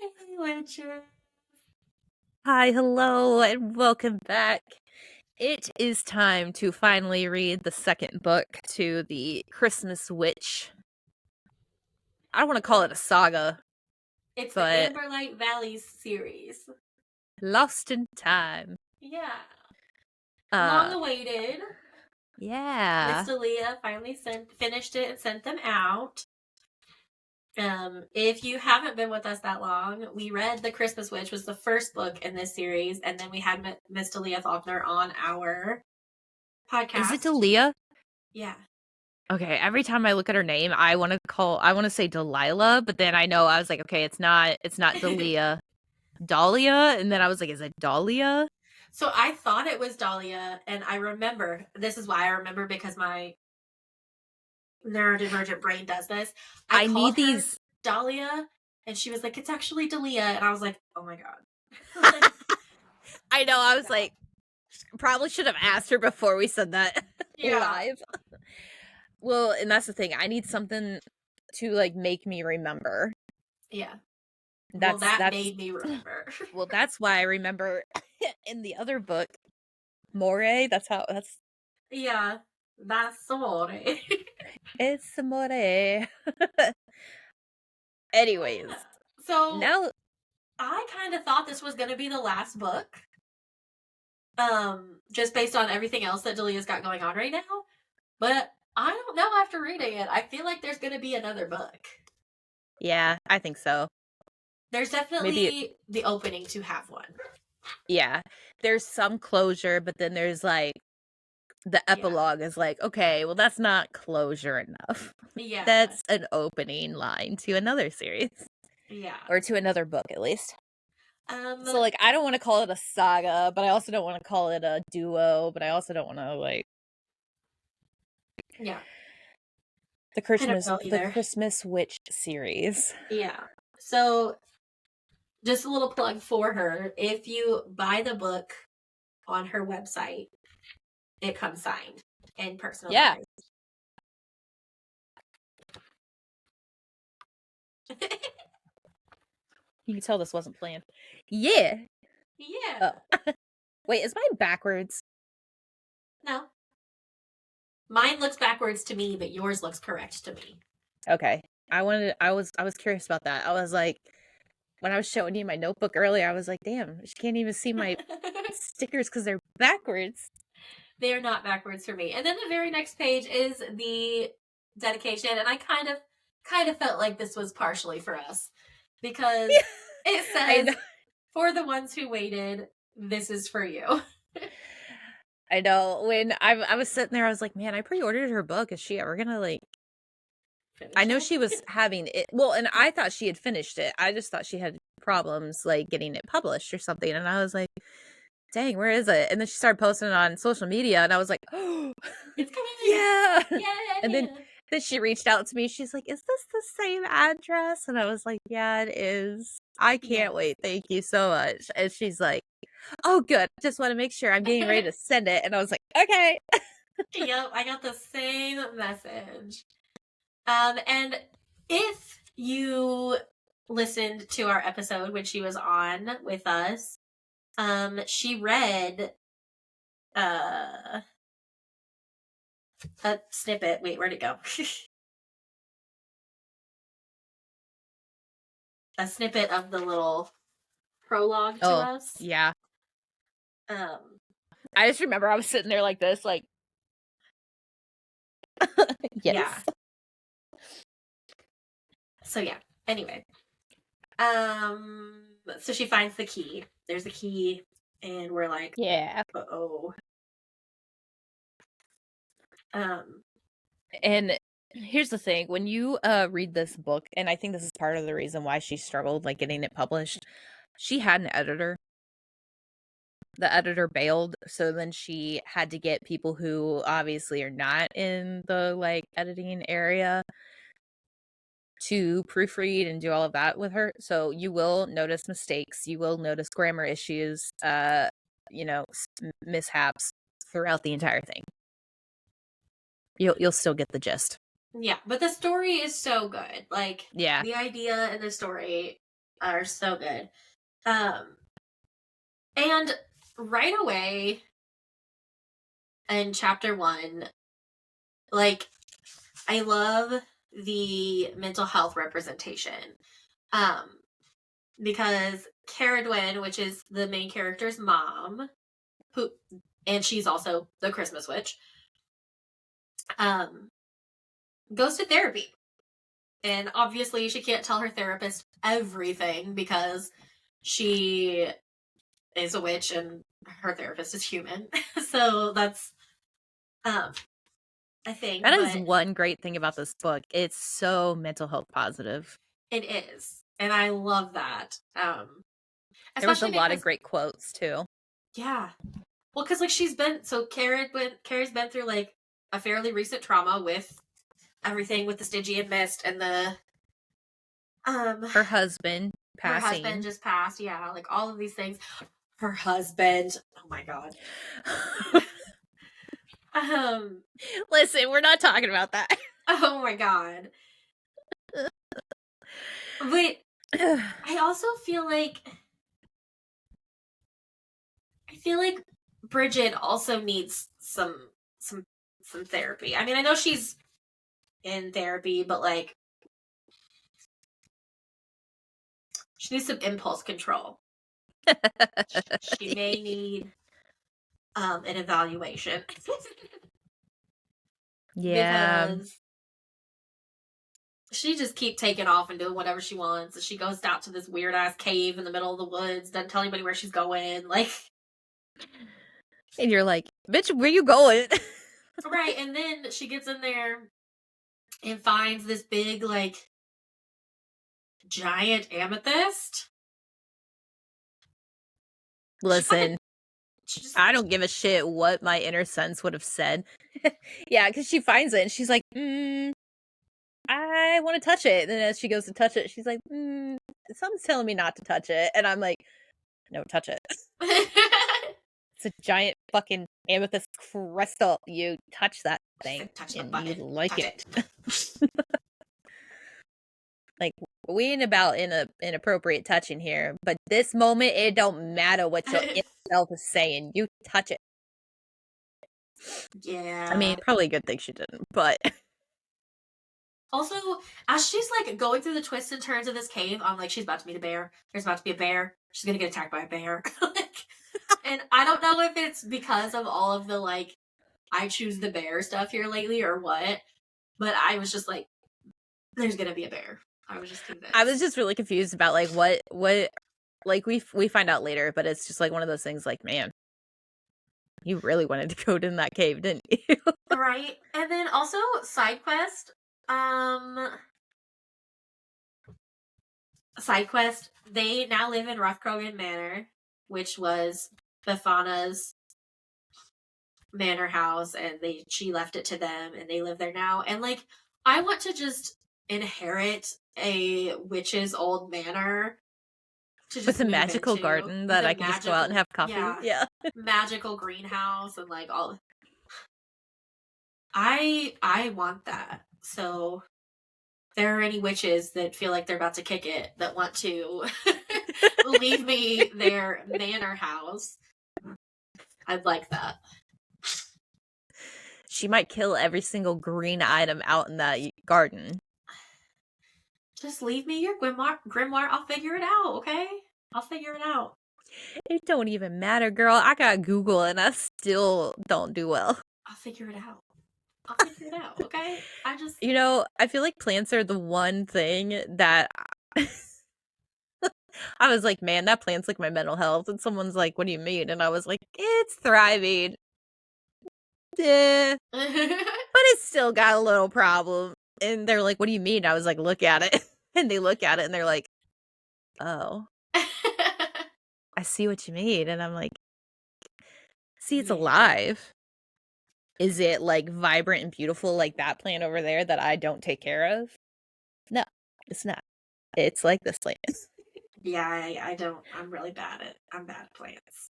Hey, Witcher. Hi, hello, and welcome back. It is time to finally read the second book to the Christmas Witch. I don't want to call it a saga, It's the but Amberlight Valley series. Lost in Time. Yeah. Long Uh, awaited. Miss yeah. Dalea finally finished it and sent them out. If you haven't been with us that long, we read The Christmas Witch was the first book in this series, and then we had Miss Dalea Faulkner on our podcast. Is it Dalea? Yeah. Okay, every time I look at her name, I want to say Delilah, but then I know I was like, okay, it's not Dalea. Dahlia, and then I was like, is it Dahlia? So I thought it was Dahlia, and I remember, this is why I remember, because my neurodivergent brain does this. I need called her these. Dahlia, and she was like, "It's actually Dalea," and I was like, "Oh my god!" I know. I was like, probably should have asked her before we said that live. Well, and that's the thing. I need something to like make me remember. Yeah. That's That made me remember. Well, that's why I remember in the other book, More. That's Yeah. That's amore. It's More. Anyways, So now I kind of thought this was going to be the last book. Just based on everything else that Dalea's got going on right now. But I don't know after reading it. I feel like there's going to be another book. yeah, I think so. There's definitely the opening to have one. Yeah, there's some closure, but then there's like the epilogue is like, okay, well, that's not closure enough. Yeah. That's an opening line to another series. Yeah. Or to another book, at least. So, like, I don't want to call it a saga, but I also don't want to call it a duo, but I also don't want to, like... Yeah. The Christmas Witch series. Yeah. So, just a little plug for her. If you buy the book on her website, it comes signed and personalized. Yeah. You can tell this wasn't planned. Yeah. Yeah. Oh. Wait, is mine backwards? No. Mine looks backwards to me, but yours looks correct to me. Okay. I was curious about that. I was like, when I was showing you my notebook earlier, I was like, damn, she can't even see my stickers because they're backwards. They're not backwards for me. And then the very next page is the dedication, and I kind of felt like this was partially for us because it says, "For the ones who waited, this is for you." I know. When I was sitting there, I was like, man, I pre-ordered her book. Is she ever gonna like finish I know it? She was having it. Well, and I thought she had finished it. I just thought she had problems like getting it published or something. And I was like, dang, where is it? And then she started posting it on social media, and I was like, oh, it's coming. Yeah. Yeah. And then she reached out to me. She's like, is this the same address? And I was like, yeah, it is. I can't wait. Thank you so much. And she's like, oh, good. Just want to make sure I'm getting ready to send it. And I was like, okay. Yep, I got the same message. And if you listened to our episode when she was on with us, she read a snippet. Wait, where'd it go? A snippet of the little prologue to us. Yeah. I just remember I was sitting there like this, like yes. Yeah. So yeah. Anyway. So she finds the key. There's a key, and we're like, yeah. Uh-oh. And here's the thing, when you read this book, and I think this is part of the reason why she struggled like getting it published, she had an editor. The editor bailed, so then she had to get people who obviously are not in the like editing area to proofread and do all of that with her. So you will notice mistakes, you will notice grammar issues, mishaps throughout the entire thing. You'll still get the gist. Yeah, but the story is so good. Like, yeah, the idea and the story are so good. And right away in chapter 1, like, I love the mental health representation. Because Caradwyn, which is the main character's mom, and she's also the Christmas witch, goes to therapy. And obviously she can't tell her therapist everything because she is a witch and her therapist is human. So that's I think that is one great thing about this book. It's so mental health positive. It is. And I love that. There was a lot of great quotes too. Yeah. Well, because like Carrie's been through like a fairly recent trauma with everything with the Stygian mist and the her husband passing. Her husband just passed, yeah, like all of these things. Her husband, oh my god. Listen, we're not talking about that. Oh my god. But I also feel like Bridget also needs some therapy. I mean, I know she's in therapy, but like she needs some impulse control. She may need an evaluation. Yeah. Because she just keep taking off and doing whatever she wants. And she goes out to this weird ass cave in the middle of the woods, doesn't tell anybody where she's going. Like, and you're like, bitch, where you going? Right, and then she gets in there and finds this big, like, giant amethyst. Listen, I don't give a shit what my inner sense would have said. Yeah, because she finds it and she's like, I want to touch it. And then as she goes to touch it, she's like, something's telling me not to touch it. And I'm like, no, touch it. It's a giant fucking amethyst crystal. You touch that thing and you like it. Like, we ain't about inappropriate touching here, but this moment, it don't matter what your self is saying. You touch it. Yeah. I mean, probably a good thing she didn't, but... Also, as she's, like, going through the twists and turns of this cave, I'm like, she's about to meet a bear. There's about to be a bear. She's gonna get attacked by a bear. And I don't know if it's because of all of the, like, I choose the bear stuff here lately or what, but I was just like, there's gonna be a bear. I was just convinced. I was just really confused about, like, what, like, we find out later, but it's just, like, one of those things, like, man, you really wanted to go in that cave, didn't you? Right. And then also, side quest, they now live in Roughcrogan Manor, which was Befana's manor house, and she left it to them, and they live there now. And, like, I want to just inherit a witch's old manor to just with a magical garden that I can just go out and have coffee. Yeah. Magical greenhouse and like all. I want that. So if there are any witches that feel like they're about to kick it, that want to leave me their manor house, I'd like that. She might kill every single green item out in that garden. Just leave me your grimoire. I'll figure it out, okay? I'll figure it out. It don't even matter, girl. I got Google and I still don't do well. I'll figure it out. Okay? You know, I feel like plants are the one thing that I was like, man, that plant's like my mental health. And someone's like, what do you mean? And I was like, it's thriving. Yeah. But it's still got a little problem. And they're like, what do you mean? I was like, look at it. And they look at it and they're like, oh. I see what you mean. And I'm like, see, it's alive. Is it like vibrant and beautiful like that plant over there that I don't take care of? No, it's not. It's like this plant. Yeah, I don't. I'm really bad at plants.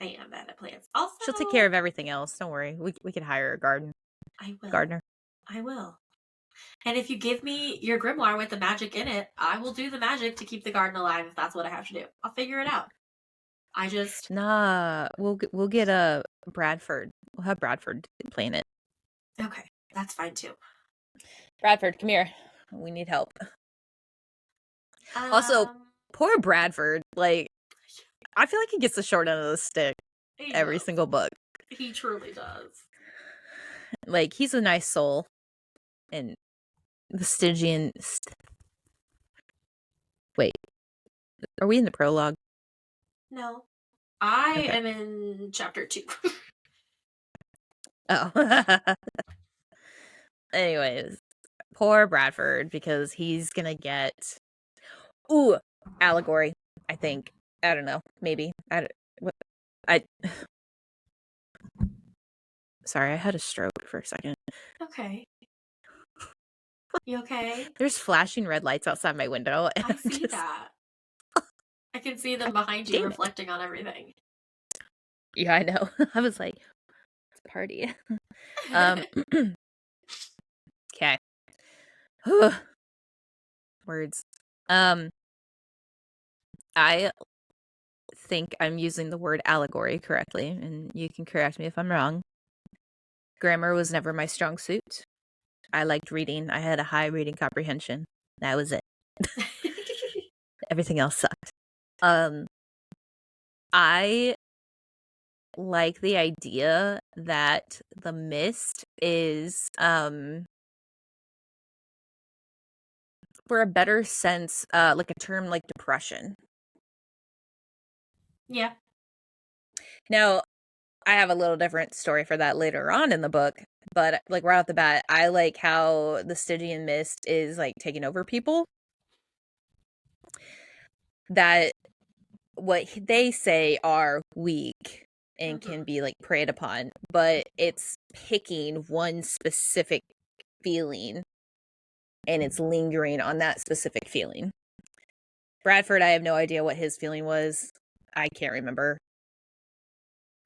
I am bad at plants. Also, she'll take care of everything else. Don't worry. We could hire a gardener. I will. Gardener. I will. And if you give me your grimoire with the magic in it, I will do the magic to keep the garden alive if that's what I have to do. I'll figure it out. I just Nah, we'll get a Bradford. We'll have Bradford playing it. okay, that's fine too. Bradford, come here. We need help. Also, Um, poor Bradford. Like, I feel like he gets the short end of the stick he every does. single book. He truly does. Like, he's a nice soul, and the Stygian. Wait, are we in the prologue? No, I Okay. am in chapter 2. Oh. Anyways, poor Bradford because he's gonna get allegory. I think. I don't know. Maybe. I Sorry, I had a stroke for a second. Okay. You okay? There's flashing red lights outside my window, and I I'm see just that. I can see them God behind you damn it. reflecting on everything. Yeah, I know. I was like, it's a party. Um. Okay. Words. I think I'm using the word allegory correctly, and you can correct me if I'm wrong. Grammar was never my strong suit. I liked reading. I had a high reading comprehension. That was it. Everything else sucked. I like the idea that the mist is for a better sense, like a term like depression. Yeah. Now, I have a little different story for that later on in the book, but like right off the bat, I like how the Stygian mist is like taking over people. That what they say are weak and can be like preyed upon, but it's picking one specific feeling and it's lingering on that specific feeling. Bradford, I have no idea what his feeling was. I can't remember.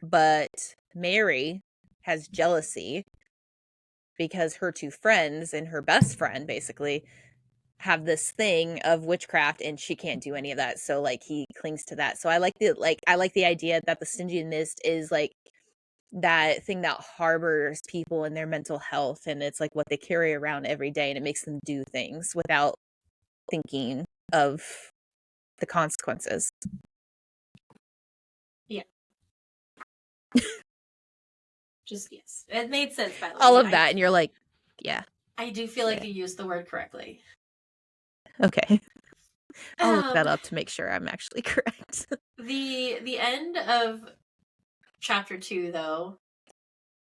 But Mary has jealousy because her two friends and her best friend basically have this thing of witchcraft and she can't do any of that. So like he clings to that. So I like the idea that the Stygian mist is like that thing that harbors people in their mental health, and it's like what they carry around every day, and it makes them do things without thinking of the consequences. Yeah. Just yes. It made sense, by the All way. of that, and you're like, yeah. I do feel like Yeah. you used the word correctly. Okay. I'll look that Um up to make sure I'm actually correct. the end of chapter 2 though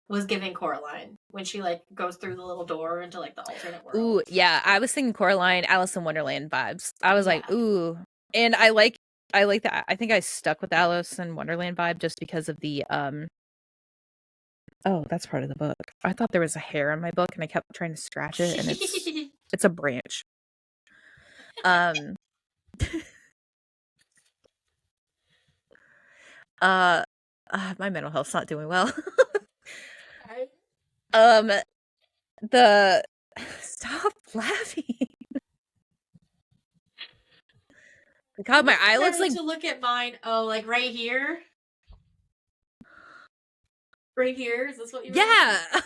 was giving Coraline when she like goes through the little door into like the alternate Ooh, world. yeah. I was thinking Coraline, Alice in Wonderland vibes. I was like, Yeah. ooh. And I like that. I think I stuck with Alice in Wonderland vibe just because of the oh, that's part of the book. I thought there was a hair in my book and I kept trying to scratch it, and it's a branch. Um uh, my mental health's not doing well. um the Stop laughing. God, my eye looks like to look at mine. Oh, like right here? Right here? Is this what you were looking yeah. at?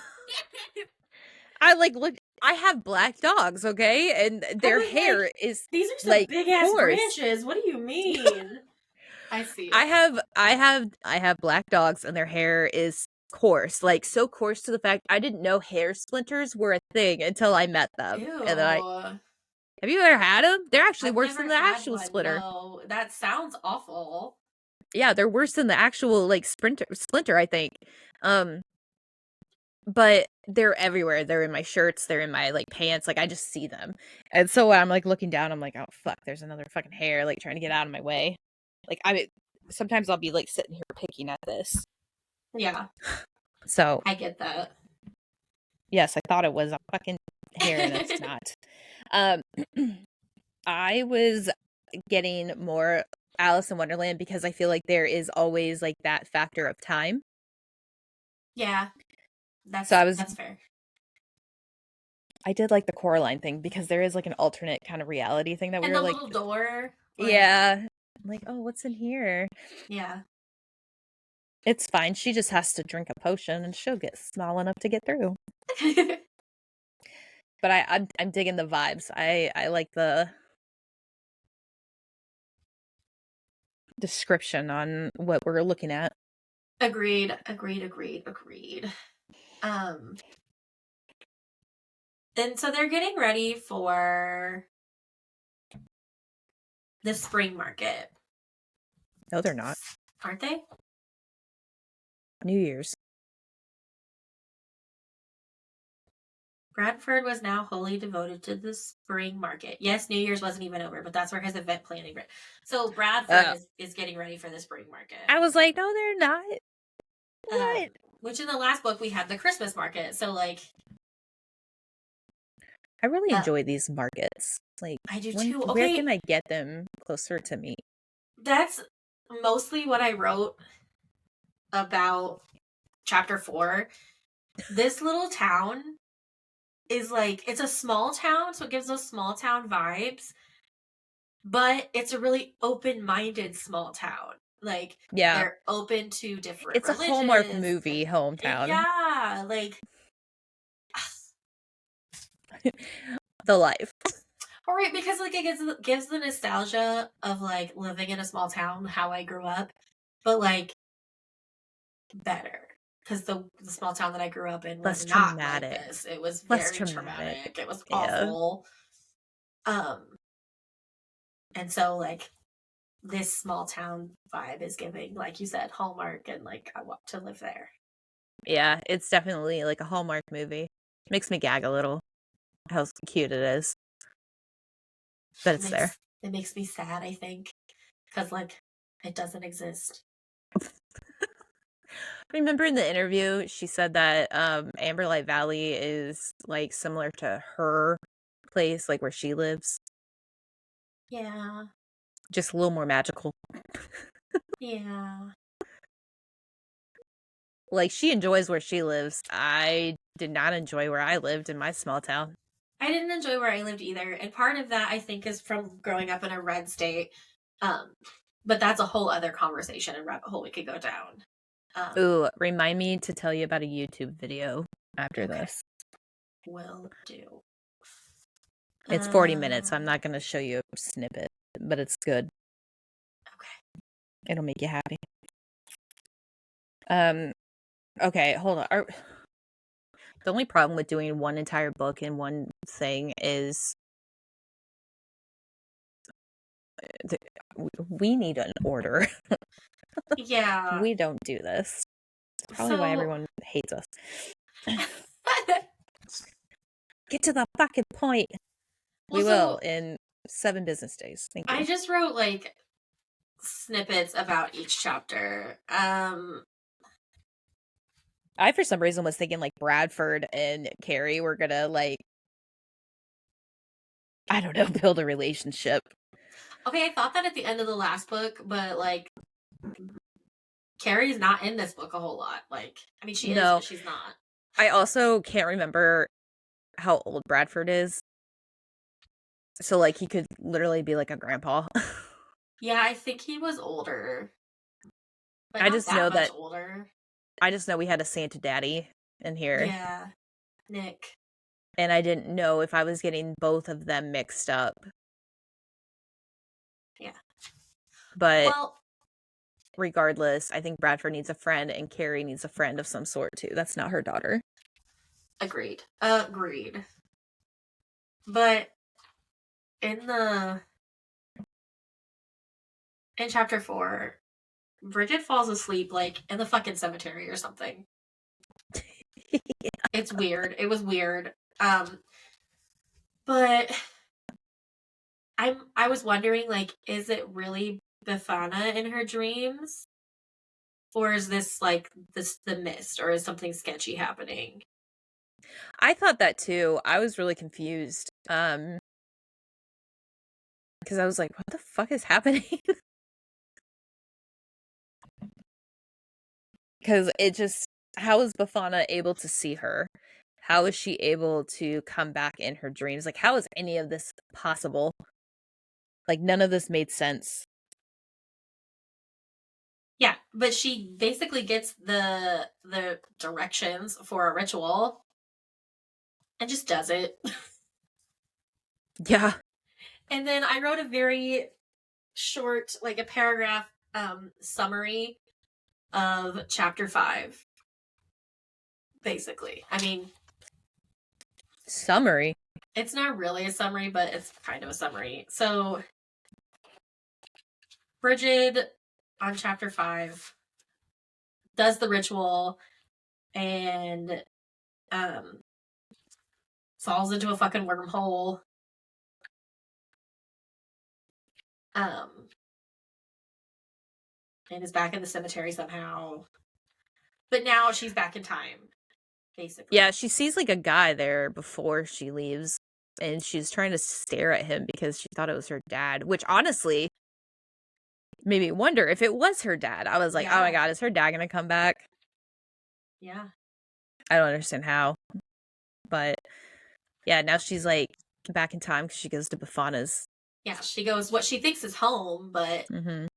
I like look. I have black dogs, okay, and I their was like, hair is these are some like big ass coarse. branches. What do you mean? I see I it. have black dogs, and their hair is coarse, like so coarse to the fact I didn't know hair splinters were a thing until I met them, and then I Ew. have you ever had them? They're actually I've worse never than the had actual one. splitter. No, that sounds awful. Yeah, they're worse than the actual like splinter. I think. Um, but they're everywhere. They're in my shirts, they're in my like pants, like I just see them. And so when I'm like looking down, I'm like, oh fuck, there's another fucking hair like trying to get out of my way. Like sometimes I'll be like sitting here picking at this. Yeah, So I get that. yes, I thought it was a fucking hair and it's not. Um I was getting more Alice in Wonderland because I feel like there is always like that factor of time. Yeah, So I was that's fair. I did like the Coraline thing because there is like an alternate kind of reality thing that we And were the like, little door. Like, yeah, like, oh, what's in here? yeah. It's fine. She just has to drink a potion and she'll get small enough to get through. But I'm digging the vibes. I like the description on what we're looking at. Agreed, agreed, agreed, agreed. Um, and so they're getting ready for the spring market. No, they're not. Aren't they? New Year's. Bradford was now wholly devoted to the spring market. Yes, New Year's wasn't even over, but that's where his event planning. So Bradford is getting ready for the spring market. I was like, no, they're not. What? Which in the last book we had the Christmas market. So like, I really enjoy these markets. Like, I do too. Where Okay, can I get them closer to me? that's mostly what I wrote about chapter 4. This little town is like, it's a small town, so it gives those small town vibes, but it's a really open-minded small town. Like, Yeah, they're open to different it's a religions. Hallmark movie hometown. Yeah, like the life. all right, because like it gives the nostalgia of like living in a small town, how I grew up, but like better. Because the small town that I grew up in was Less not traumatic. like this. It was Less very traumatic. traumatic. It was Yeah. awful. And so like this small town vibe is giving, like you said, Hallmark, and like I want to live there. Yeah, it's definitely like a Hallmark movie. Makes me gag a little how cute it is. But it's there. It makes me sad, I think, because like it doesn't exist. Remember in the interview, she said that Amberlight Valley is like similar to her place, like where she lives. Yeah. Just a little more magical. Yeah. Like she enjoys where she lives. I did not enjoy where I lived in my small town. I didn't enjoy where I lived either. And part of that I think is from growing up in a red state. But that's a whole other conversation and rabbit hole we could go down. Ooh, remind me to tell you about a YouTube video after Okay. this. Will do. It's 40 minutes. I'm not going to show you a snippet, but it's good. Okay. It'll make you happy. Okay, hold on. The only problem with doing one entire book in one thing is we need an order. Yeah. We don't do this. It's probably why everyone hates us. Get to the fucking point. We will in 7 business days. Thank you. I just wrote like snippets about each chapter. I for some reason was thinking like Bradford and Carrie were gonna like, I don't know, build a relationship. Okay, I thought that at the end of the last book, but like Carrie's not in this book a whole lot. Like, I mean, she is, but she's not. I also can't remember how old Bradford is. So like he could literally be like a grandpa. Yeah, I think he was older. But I just know that older. I just know we had a Santa Daddy in here. Yeah. Nick. And I didn't know if I was getting both of them mixed up. Yeah. But regardless, I think Bradford needs a friend and Carrie needs a friend of some sort too. That's not her daughter. Agreed. Agreed. But in chapter 4, Bridget falls asleep like in the fucking cemetery or something. Yeah. It's weird. It was weird. But I was wondering, like, is it really Befana in her dreams? Or is this like the mist, or is something sketchy happening? I thought that too. I was really confused. Because I was like, what the fuck is happening? Because it just, how is Bafana able to see her? How is she able to come back in her dreams? Like, how is any of this possible? Like, none of this made sense. Yeah, but she basically gets the directions for a ritual and just does it. Yeah. And then I wrote a very short, like a paragraph summary of chapter 5. Basically. I mean, Summary. it's not really a summary, but it's kind of a summary. So Bridget on chapter 5 does the ritual and falls into a fucking wormhole. And is back in the cemetery somehow. But now she's back in time, basically. Yeah, she sees like a guy there before she leaves, and she's trying to stare at him because she thought it was her dad, which honestly made me wonder if it was her dad. I was like, oh my God, is her dad gonna come back? Yeah. I don't understand how. But yeah, now she's like back in time because she goes to Bafana's. Yeah, she goes what she thinks is home, but Mm-hmm.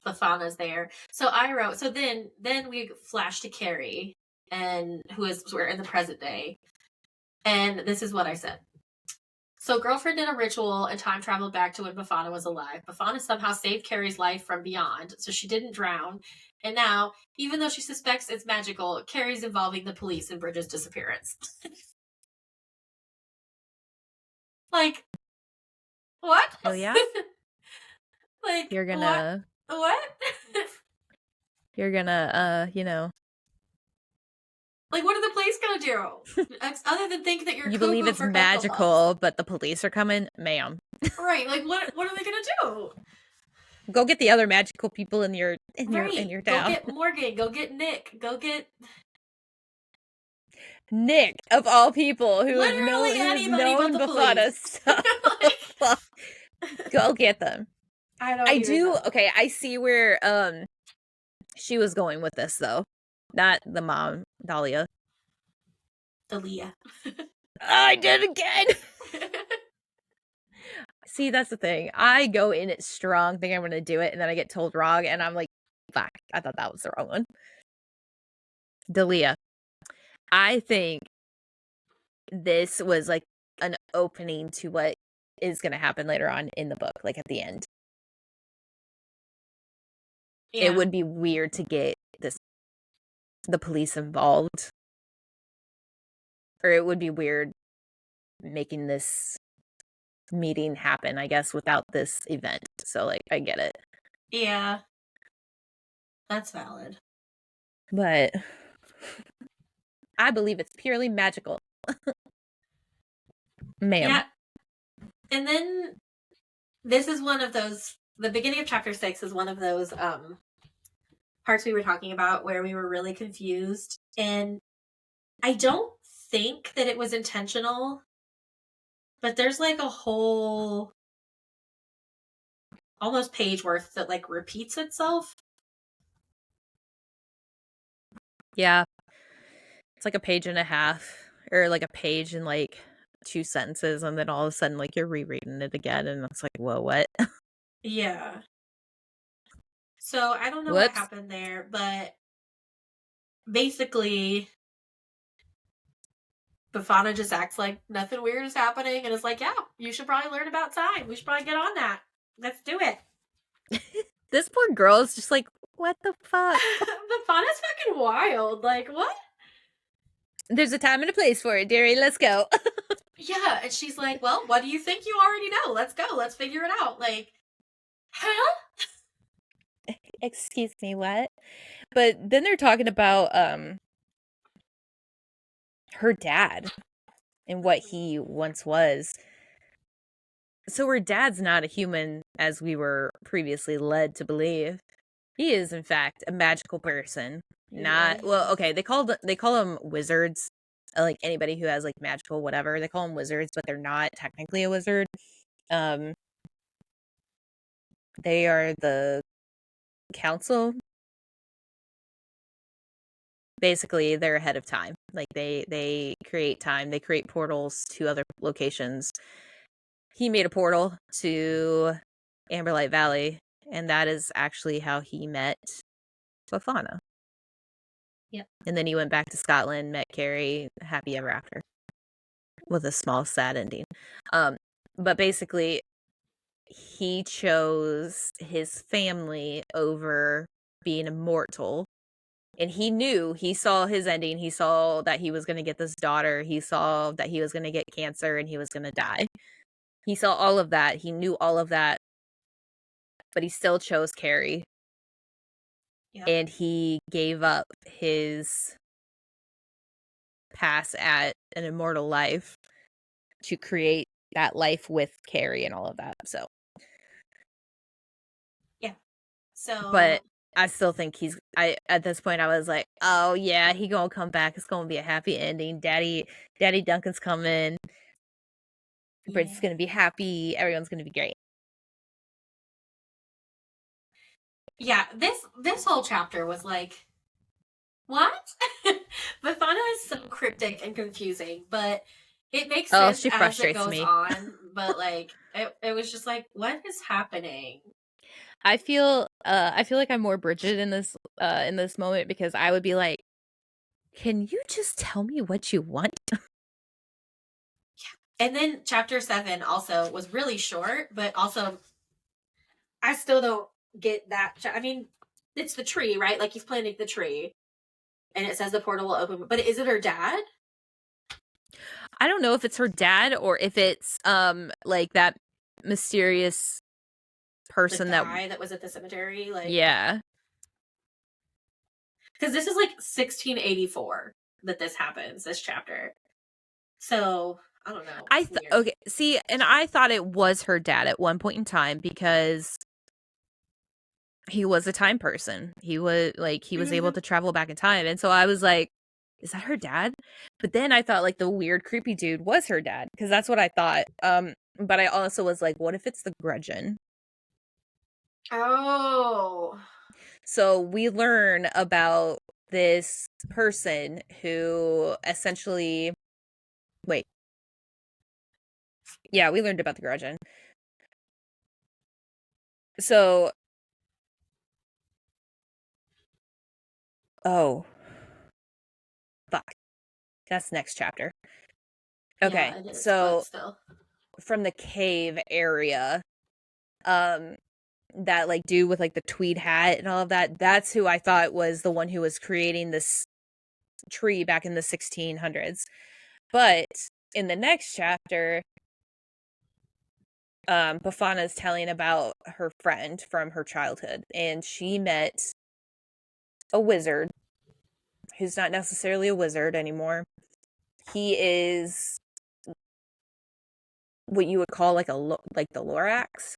Bafana's there. So I wrote, so then we flash to Carrie, and we're in the present day. And this is what I said. So girlfriend did a ritual and time traveled back to when Bafana was alive. Bafana somehow saved Carrie's life from beyond, so she didn't drown. And now, even though she suspects it's magical, Carrie's involving the police in Bridget's disappearance. Like, what? Oh yeah? Like, You're gonna what? you're gonna Like, what are the police gonna do? Other than think that you're you believe cuckoo it's for Cocoa magical, Puffs. but the police are coming, ma'am. Right, like what are they gonna do? Go get the other magical people in your Right. Go town. get Morgan, go get Nick, go get Nick, of all people, who has literally anybody but known the Bafana police. stuff. Like, Go get them. I don't I even do. know. Okay, I see where she was going with this though. Not the mom, Dalea. Dalea. I did it again. See, that's the thing. I go in it strong, think I'm gonna do it, and then I get told wrong, and I'm like, fuck, I thought that was the wrong one. Dalea. I think this was like an opening to what is gonna happen later on in the book, like at the end. Yeah. It would be weird to get the police involved. Or it would be weird making this meeting happen, I guess, without this event. So like I get it. Yeah. That's valid. But I believe it's purely magical. Ma'am. Yeah. And then this is one of those, the beginning of chapter 6 is one of those parts we were talking about where we were really confused. And I don't think that it was intentional, but there's like a whole almost page worth that like repeats itself. Yeah. It's like a page and a half. Or like a page and like 2 sentences, and then all of a sudden like you're rereading it again, and it's like, whoa, what? Yeah. So I don't know what Whoops. happened there, but basically Bafana just acts like nothing weird is happening and is like, yeah, you should probably learn about time. We should probably get on that. Let's do it. This poor girl is just like, what the fuck? Bafana's fucking wild. Like, what? There's a time and a place for it, dearie. Let's go. Yeah, and she's like, well, what do you think you already know? Let's go. Let's figure it out. Like, huh? Excuse me, what? But then they're talking about her dad and what he once was. So her dad's not a human as we were previously led to believe. He is in fact a magical person. Not well, okay, they call them wizards. Like anybody who has like magical whatever, they call them wizards, but they're not technically a wizard. Um they are the council. basically they're ahead of time. Like they create time, they create portals to other locations. He made a portal to Amberlight Valley, and that is actually how he met Bafana. Yep. And then he went back to Scotland, met Carrie, happy ever after, with a small sad ending. But basically, he chose his family over being immortal. And he saw his ending. He saw that he was going to get this daughter. He saw that he was going to get cancer and he was going to die. He saw all of that. He knew all of that. But he still chose Carrie. Yep. And he gave up his pass at an immortal life to create that life with Carrie and all of that. So, but So I still think at this point I was like, oh yeah, he gonna come back. It's gonna be a happy ending. Daddy Duncan's coming. Bridget's gonna be happy. Everyone's gonna be great. yeah, this whole chapter was like, what? Bafana is so cryptic and confusing, but it makes Oh, sense she as it frustrates goes me. on. But like, it was just like, what is happening? I feel like I'm more Bridget in this moment, because I would be like, can you just tell me what you want? And then chapter 7 also was really short, but also I still don't get that. I mean, it's the tree, right? Like he's planting the tree, and it says the portal will open. But is it her dad? I don't know if it's her dad or if it's like that mysterious person The guy that was at the cemetery, like, yeah. because this is like 1684 that this happens. This chapter, so I don't know. Okay, see, and I thought it was her dad at one point in time because he was a time person. He was able to travel back in time, and so I was like, is that her dad? But then I thought like the weird creepy dude was her dad, because that's what I thought. But I also was like, what if it's the Grudgeon? Oh. So we learn about this person who essentially wait. Yeah, we learned about the Grudgeon. So oh. Fuck. That's next chapter. Okay. Yeah, it is, but So still. from the cave area, that like dude with like the tweed hat and all of that, that's who I thought was the one who was creating this tree back in the 1600s. But in the next chapter, Bafana is telling about her friend from her childhood, and she met a wizard who's not necessarily a wizard anymore. He is what you would call like like the Lorax,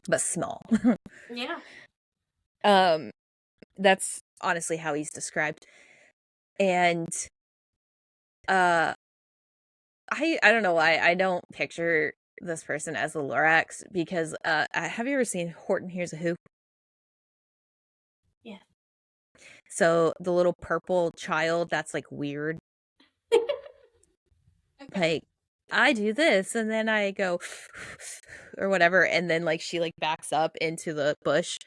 but small. Yeah. That's honestly how he's described. And I don't know why I don't picture this person as a Lorax, because have you ever seen Horton Hears a Who? Yeah. So the little purple child that's like weird. Like, I do this and then I go or whatever, and then like she like backs up into the bush.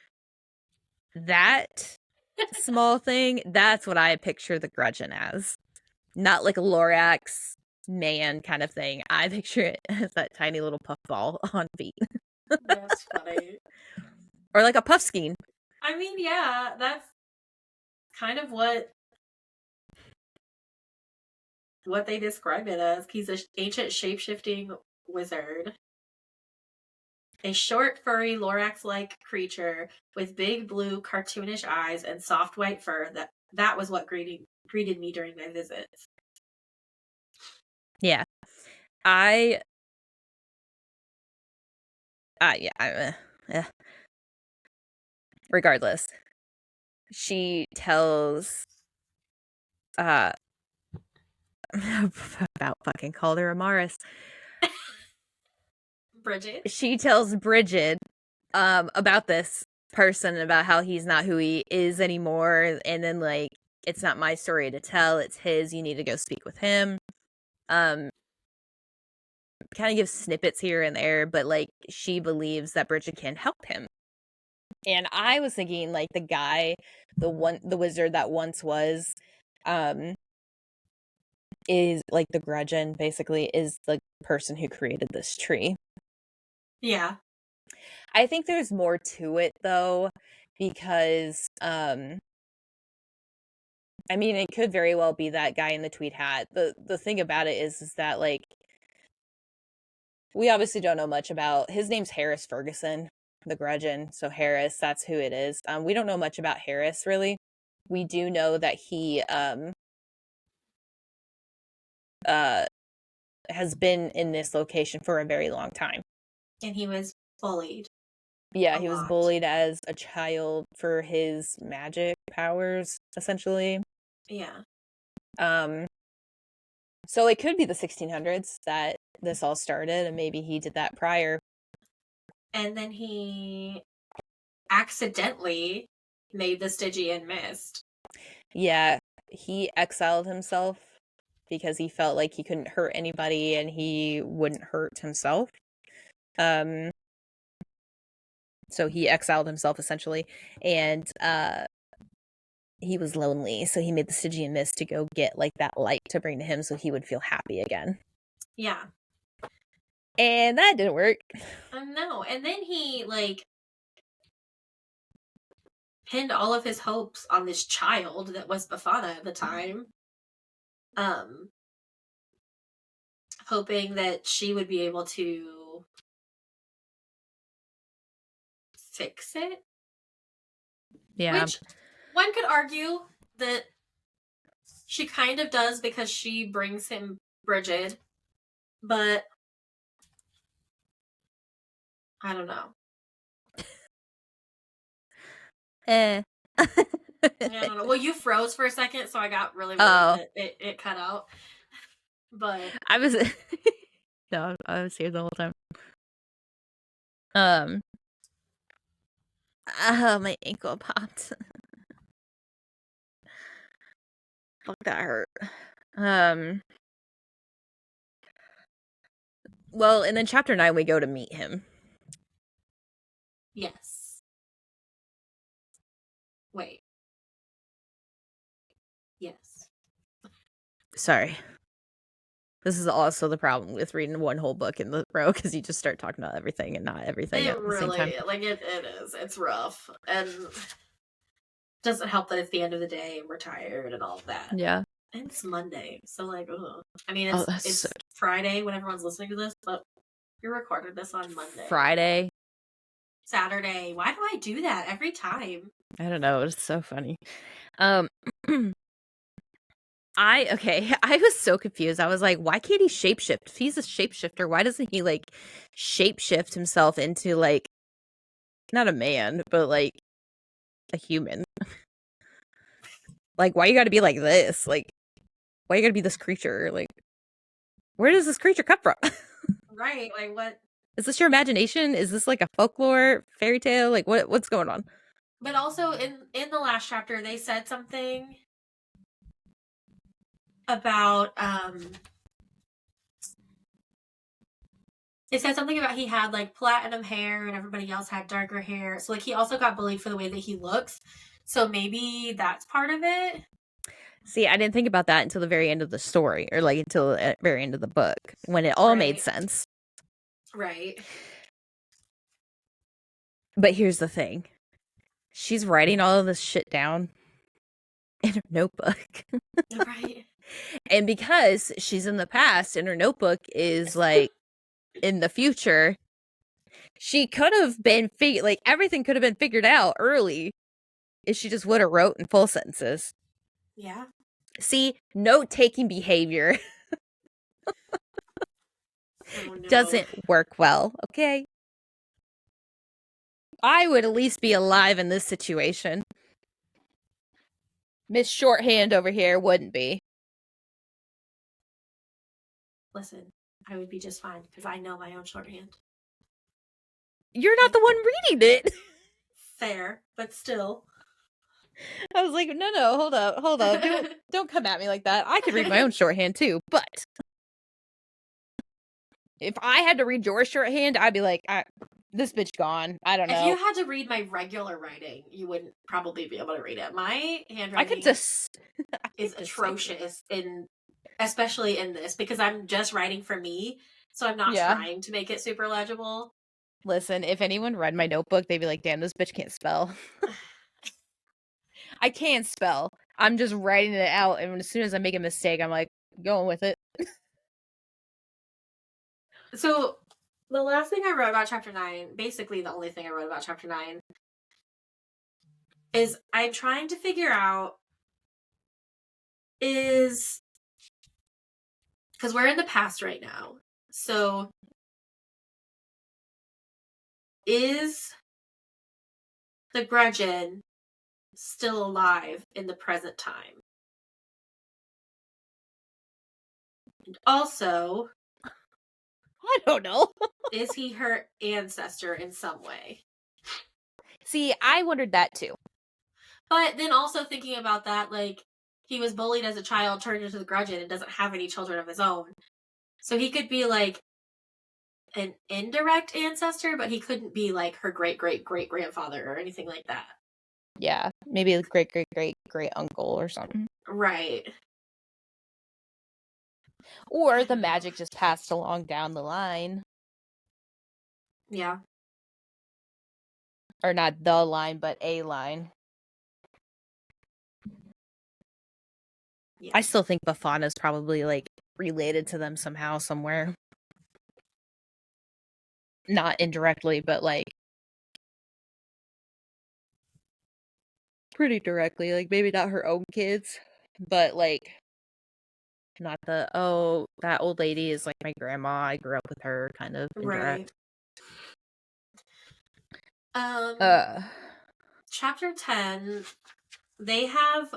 That small thing, that's what I picture the Grudgeon as. Not like a Lorax man kind of thing. I picture it as that tiny little puffball on feet. That's funny. Or like a puffskein. I mean, yeah, that's kind of what they describe it as. He's an ancient shape-shifting wizard. A short, furry, Lorax-like creature with big blue, cartoonish eyes and soft white fur. That was what greeted me during my visit. Yeah. Yeah. Regardless, she tells about fucking called her Amaris. Bridget. She tells Bridget about this person, about how he's not who he is anymore, and then like it's not my story to tell, it's his, you need to go speak with him. Kind of gives snippets here and there, but like she believes that Bridget can help him. And I was thinking like the wizard that once was, is like the Grudgeon, basically, is the person who created this tree. Yeah. I think there's more to it though, because I mean, it could very well be that guy in the tweed hat. The thing about it is that like we obviously don't know much about his name's Harris Ferguson, the Grudgeon. So Harris, that's who it is. We don't know much about Harris really. We do know that he has been in this location for a very long time. And he was bullied. Yeah, a he was lot. bullied as a child for his magic powers, essentially. Yeah. So it could be the 1600s that this all started, and maybe he did that prior. And then he accidentally made the Stygian mist. Yeah, he exiled himself because he felt like he couldn't hurt anybody and he wouldn't hurt himself. So he exiled himself essentially, and he was lonely, so he made the Stygian mist to go get like that light to bring to him so he would feel happy again. Yeah. And that didn't work. No. And then he like pinned all of his hopes on this child that was Bafana at the time. Hoping that she would be able to fix it. Yeah. Which one could argue that she kind of does because she brings him Bridget, but I don't know. I don't know. Well, you froze for a second, so I got really worried that it cut out. But I was no, I was here the whole time. My ankle popped. Fuck, that hurt. Well, and then chapter 9 we go to meet him. Yes. Wait. Yes. Sorry. This is also the problem with reading one whole book in the row, because you just start talking about everything and not everything at the same time. Like it is. It's rough. And doesn't help that it's the end of the day and we're tired and all of that. Yeah. And it's Monday. So like, ugh. I mean, it's so... Friday when everyone's listening to this, but we recorded this on Monday. Friday. Saturday. Why do I do that every time? I don't know. It's so funny. I was so confused. I was like, why can't he shapeshift? If he's a shapeshifter, why doesn't he like shapeshift himself into like not a man, but like a human? Like, why you gotta be like this? Like, why you gotta be this creature? Like, where does this creature come from? Right, like what? Is this your imagination? Is this like a folklore fairy tale? Like, what's going on? But also in the last chapter, they said something about it said something about he had like platinum hair and everybody else had darker hair. So like he also got bullied for the way that he looks. So maybe that's part of it. See, I didn't think about that until the very end of the story, or like until the very end of the book, when it all made sense. Right. But here's the thing. She's writing all of this shit down in her notebook. Right. And because she's in the past and her notebook is like in the future, she could have been like everything could have been figured out early if she just would have wrote in full sentences. Yeah. See, note-taking behavior doesn't work well, okay? I would at least be alive in this situation. Miss Shorthand over here wouldn't be. Listen, I would be just fine because I know my own shorthand. You're not the one reading it. Fair, but still. I was like, no, hold up. Don't come at me like that. I can read my own shorthand too, but if I had to read your shorthand, I'd be like, this bitch gone. I don't know. If you had to read my regular writing, you wouldn't probably be able to read it. My handwriting is atrocious, especially in this, because I'm just writing for me, so I'm not trying to make it super legible. Listen, if anyone read my notebook, they'd be like, damn, this bitch can't spell. I can spell. I'm just writing it out, and as soon as I make a mistake, I'm like, going with it. So, the last thing I wrote about chapter 9, basically the only thing I wrote about chapter 9, is I'm trying to figure out because we're in the past right now. So, is the Grudgeon still alive in the present time? And also, I don't know. is he her ancestor in some way? See, I wondered that too. But then also thinking about that, like, he was bullied as a child, turned into the Grudgeon, and doesn't have any children of his own. So he could be, like, an indirect ancestor, but he couldn't be, like, her great-great-great-grandfather or anything like that. Yeah, maybe a great uncle or something. Right. Or the magic just passed along down the line. Yeah. Or not the line, but a line. Yeah. I still think Bafana's probably, like, related to them somehow, somewhere. Not indirectly, but, like, pretty directly. Like, maybe not her own kids, but, like, not that old lady is, like, my grandma. I grew up with her, kind of indirect. Right. Chapter 10, they have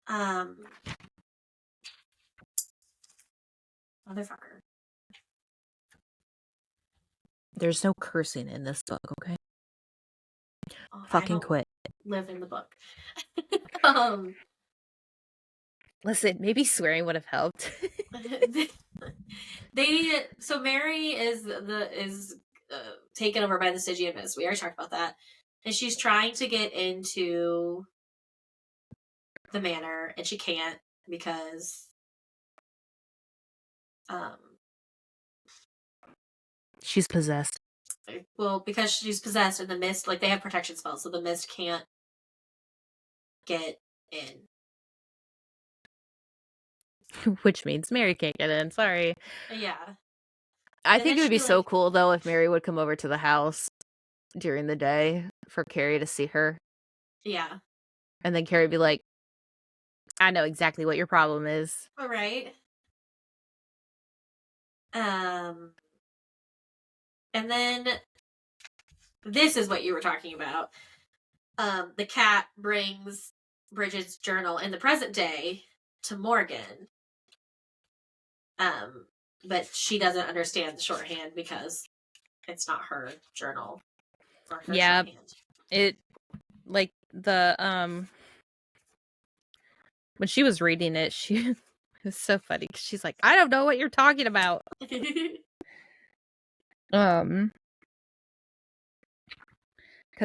motherfucker. There's no cursing in this book, okay? Oh, Fucking quit. Live in the book. Listen, maybe swearing would have helped. So Mary is taken over by the Stygian Mist. We already talked about that, and she's trying to get into the manor, and she can't because she's possessed. Well, because she's possessed, and the mist, like, they have protection spells, so the mist can't get in. Which means Mary can't get in. Sorry. Yeah. I think it would be so cool, though, if Mary would come over to the house during the day for Carrie to see her. Yeah. And then Carrie would be like, I know exactly what your problem is. All right. And then this is what you were talking about. The cat brings Bridget's journal in the present day to Morgan. But she doesn't understand the shorthand because it's not her journal or her shorthand. It, like, the when she was reading it, it was so funny because she's like, I don't know what you're talking about. Because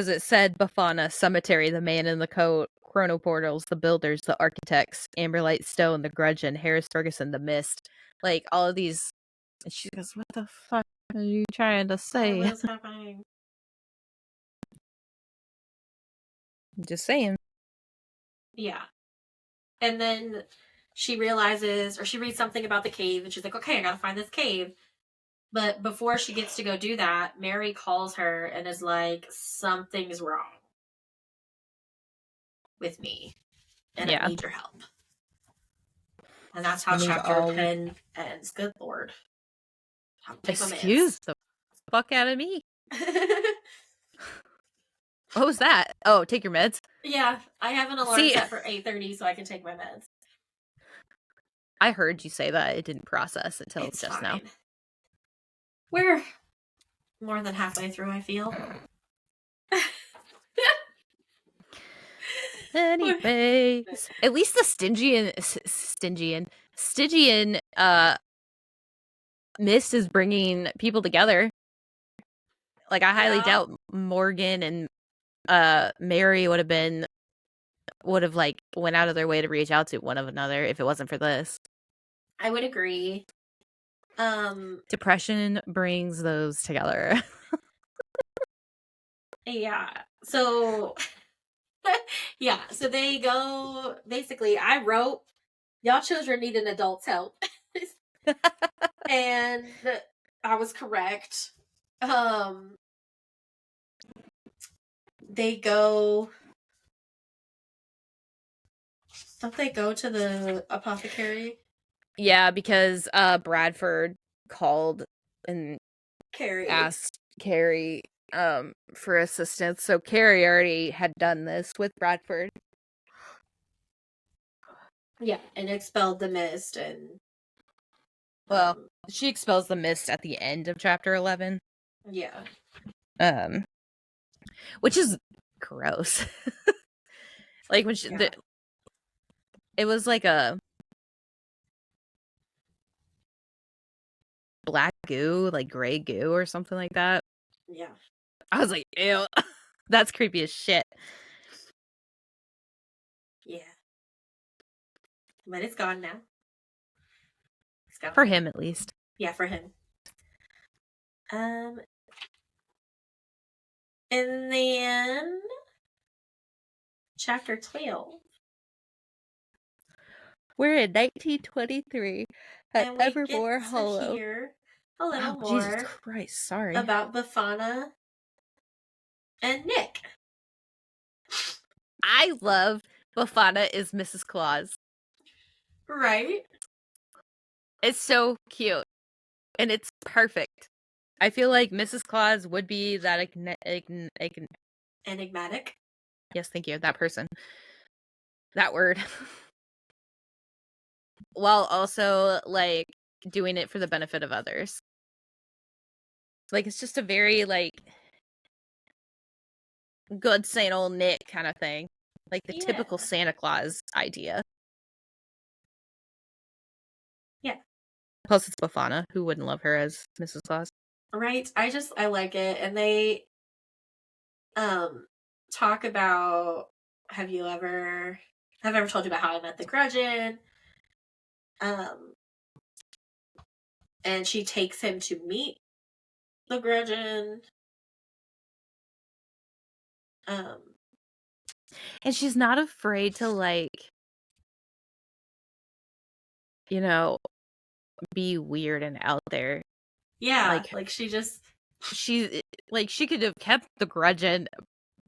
it said Bafana, Cemetery, the Man in the Coat, Chronoportals, the Builders, the Architects, Amberlight Stone, the Grudgeon, Harris Ferguson, the Mist. Like, all of these. And she goes, what the fuck are you trying to say? What is happening? Just saying. Yeah. And then she realizes, or she reads something about the cave, and she's like, okay, I gotta find this cave. But before she gets to go do that, Mary calls her and is like, something's wrong with me, and I need your help. And that's how chapter 10 ends. Good Lord. Excuse the fuck out of me. What was that? Oh, take your meds? Yeah, I have an alarm set for 8:30 so I can take my meds. I heard you say that. It didn't process until just now. We're more than halfway through, I feel. Anyways, at least the Stygian mist is bringing people together. Like, I highly Yeah, doubt Morgan and Mary would have like went out of their way to reach out to one of another if it wasn't for this. I would agree. Depression brings those together. Yeah. So yeah, so they go basically I wrote y'all children need an adult's help. And I was correct. Um they go don't they go to the apothecary? Yeah, because Bradford called and Carrie. asked Carrie for assistance. So Carrie already had done this with Bradford. Yeah, and expelled the mist and Well, she expels the mist at the end of chapter 11. yeah. Which is gross. Like when it was like a black goo, like gray goo or something like that. Yeah. I was like, ew, that's creepy as shit. Yeah. But it's gone now. It's gone. For him, at least. Yeah, for him. And then chapter 12. We're in 1923 at And we get Evermore to Hollow. hear a little Wow, Jesus more Christ, sorry. about Bafana and Nick. I love Bafana is Mrs. Claus. Right? It's so cute. And it's perfect. I feel like Mrs. Claus would be that Enigmatic. yes, thank you. That person. That word. While also like doing it for the benefit of others. Like it's just a very like good Saint old Nick kind of thing. Like the typical Santa Claus idea. Yeah. Plus it's Bafana. Who wouldn't love her as Mrs. Claus? Right? I like it. And they talk about have I ever told you about how I met the Grudgeon? And she takes him to meet the Grudgeon. And she's not afraid to like, you know, be weird and out there. Yeah, like she could have kept the Grudgeon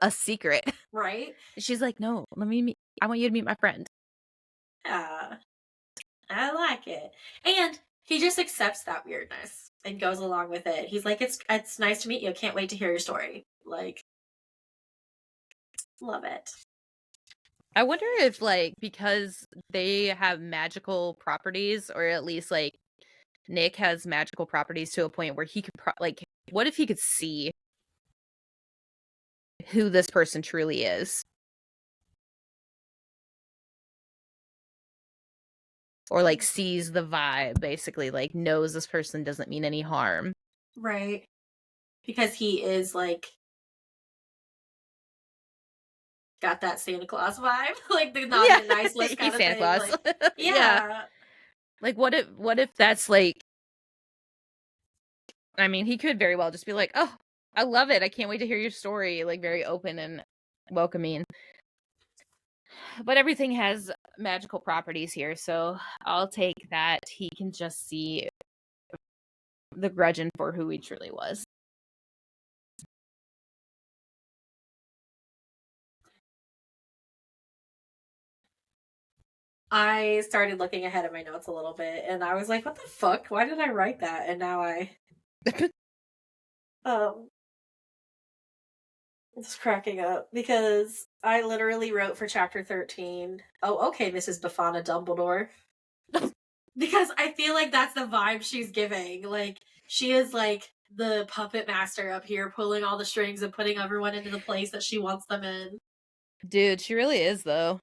a secret. Right? She's like, no, I want you to meet my friend. Yeah. I like it. And he just accepts that weirdness and goes along with it. He's like, it's nice to meet you. Can't wait to hear your story. Like, love it. I wonder if, like, because they have magical properties, or at least, like, Nick has magical properties to a point where he could, what if he could see who this person truly is? Or, like, sees the vibe, basically, like, knows this person doesn't mean any harm. Right. Because he is, like, got that Santa Claus vibe. Like, the naughty and nice list kind He's of Santa thing. Claus. Like, yeah. Like, what if that's, like, I mean, he could very well just be like, oh, I love it. I can't wait to hear your story. Like, very open and welcoming. But everything has magical properties here, so I'll take that. He can just see the Grudgeon for who he truly was. I started looking ahead at my notes a little bit, and I was like, what the fuck? Why did I write that? And now I... just cracking up because I literally wrote for chapter 13. Oh, okay, Mrs. Bafana Dumbledore. Because I feel like that's the vibe she's giving. Like, she is like the puppet master up here, pulling all the strings and putting everyone into the place that she wants them in. Dude, she really is, though.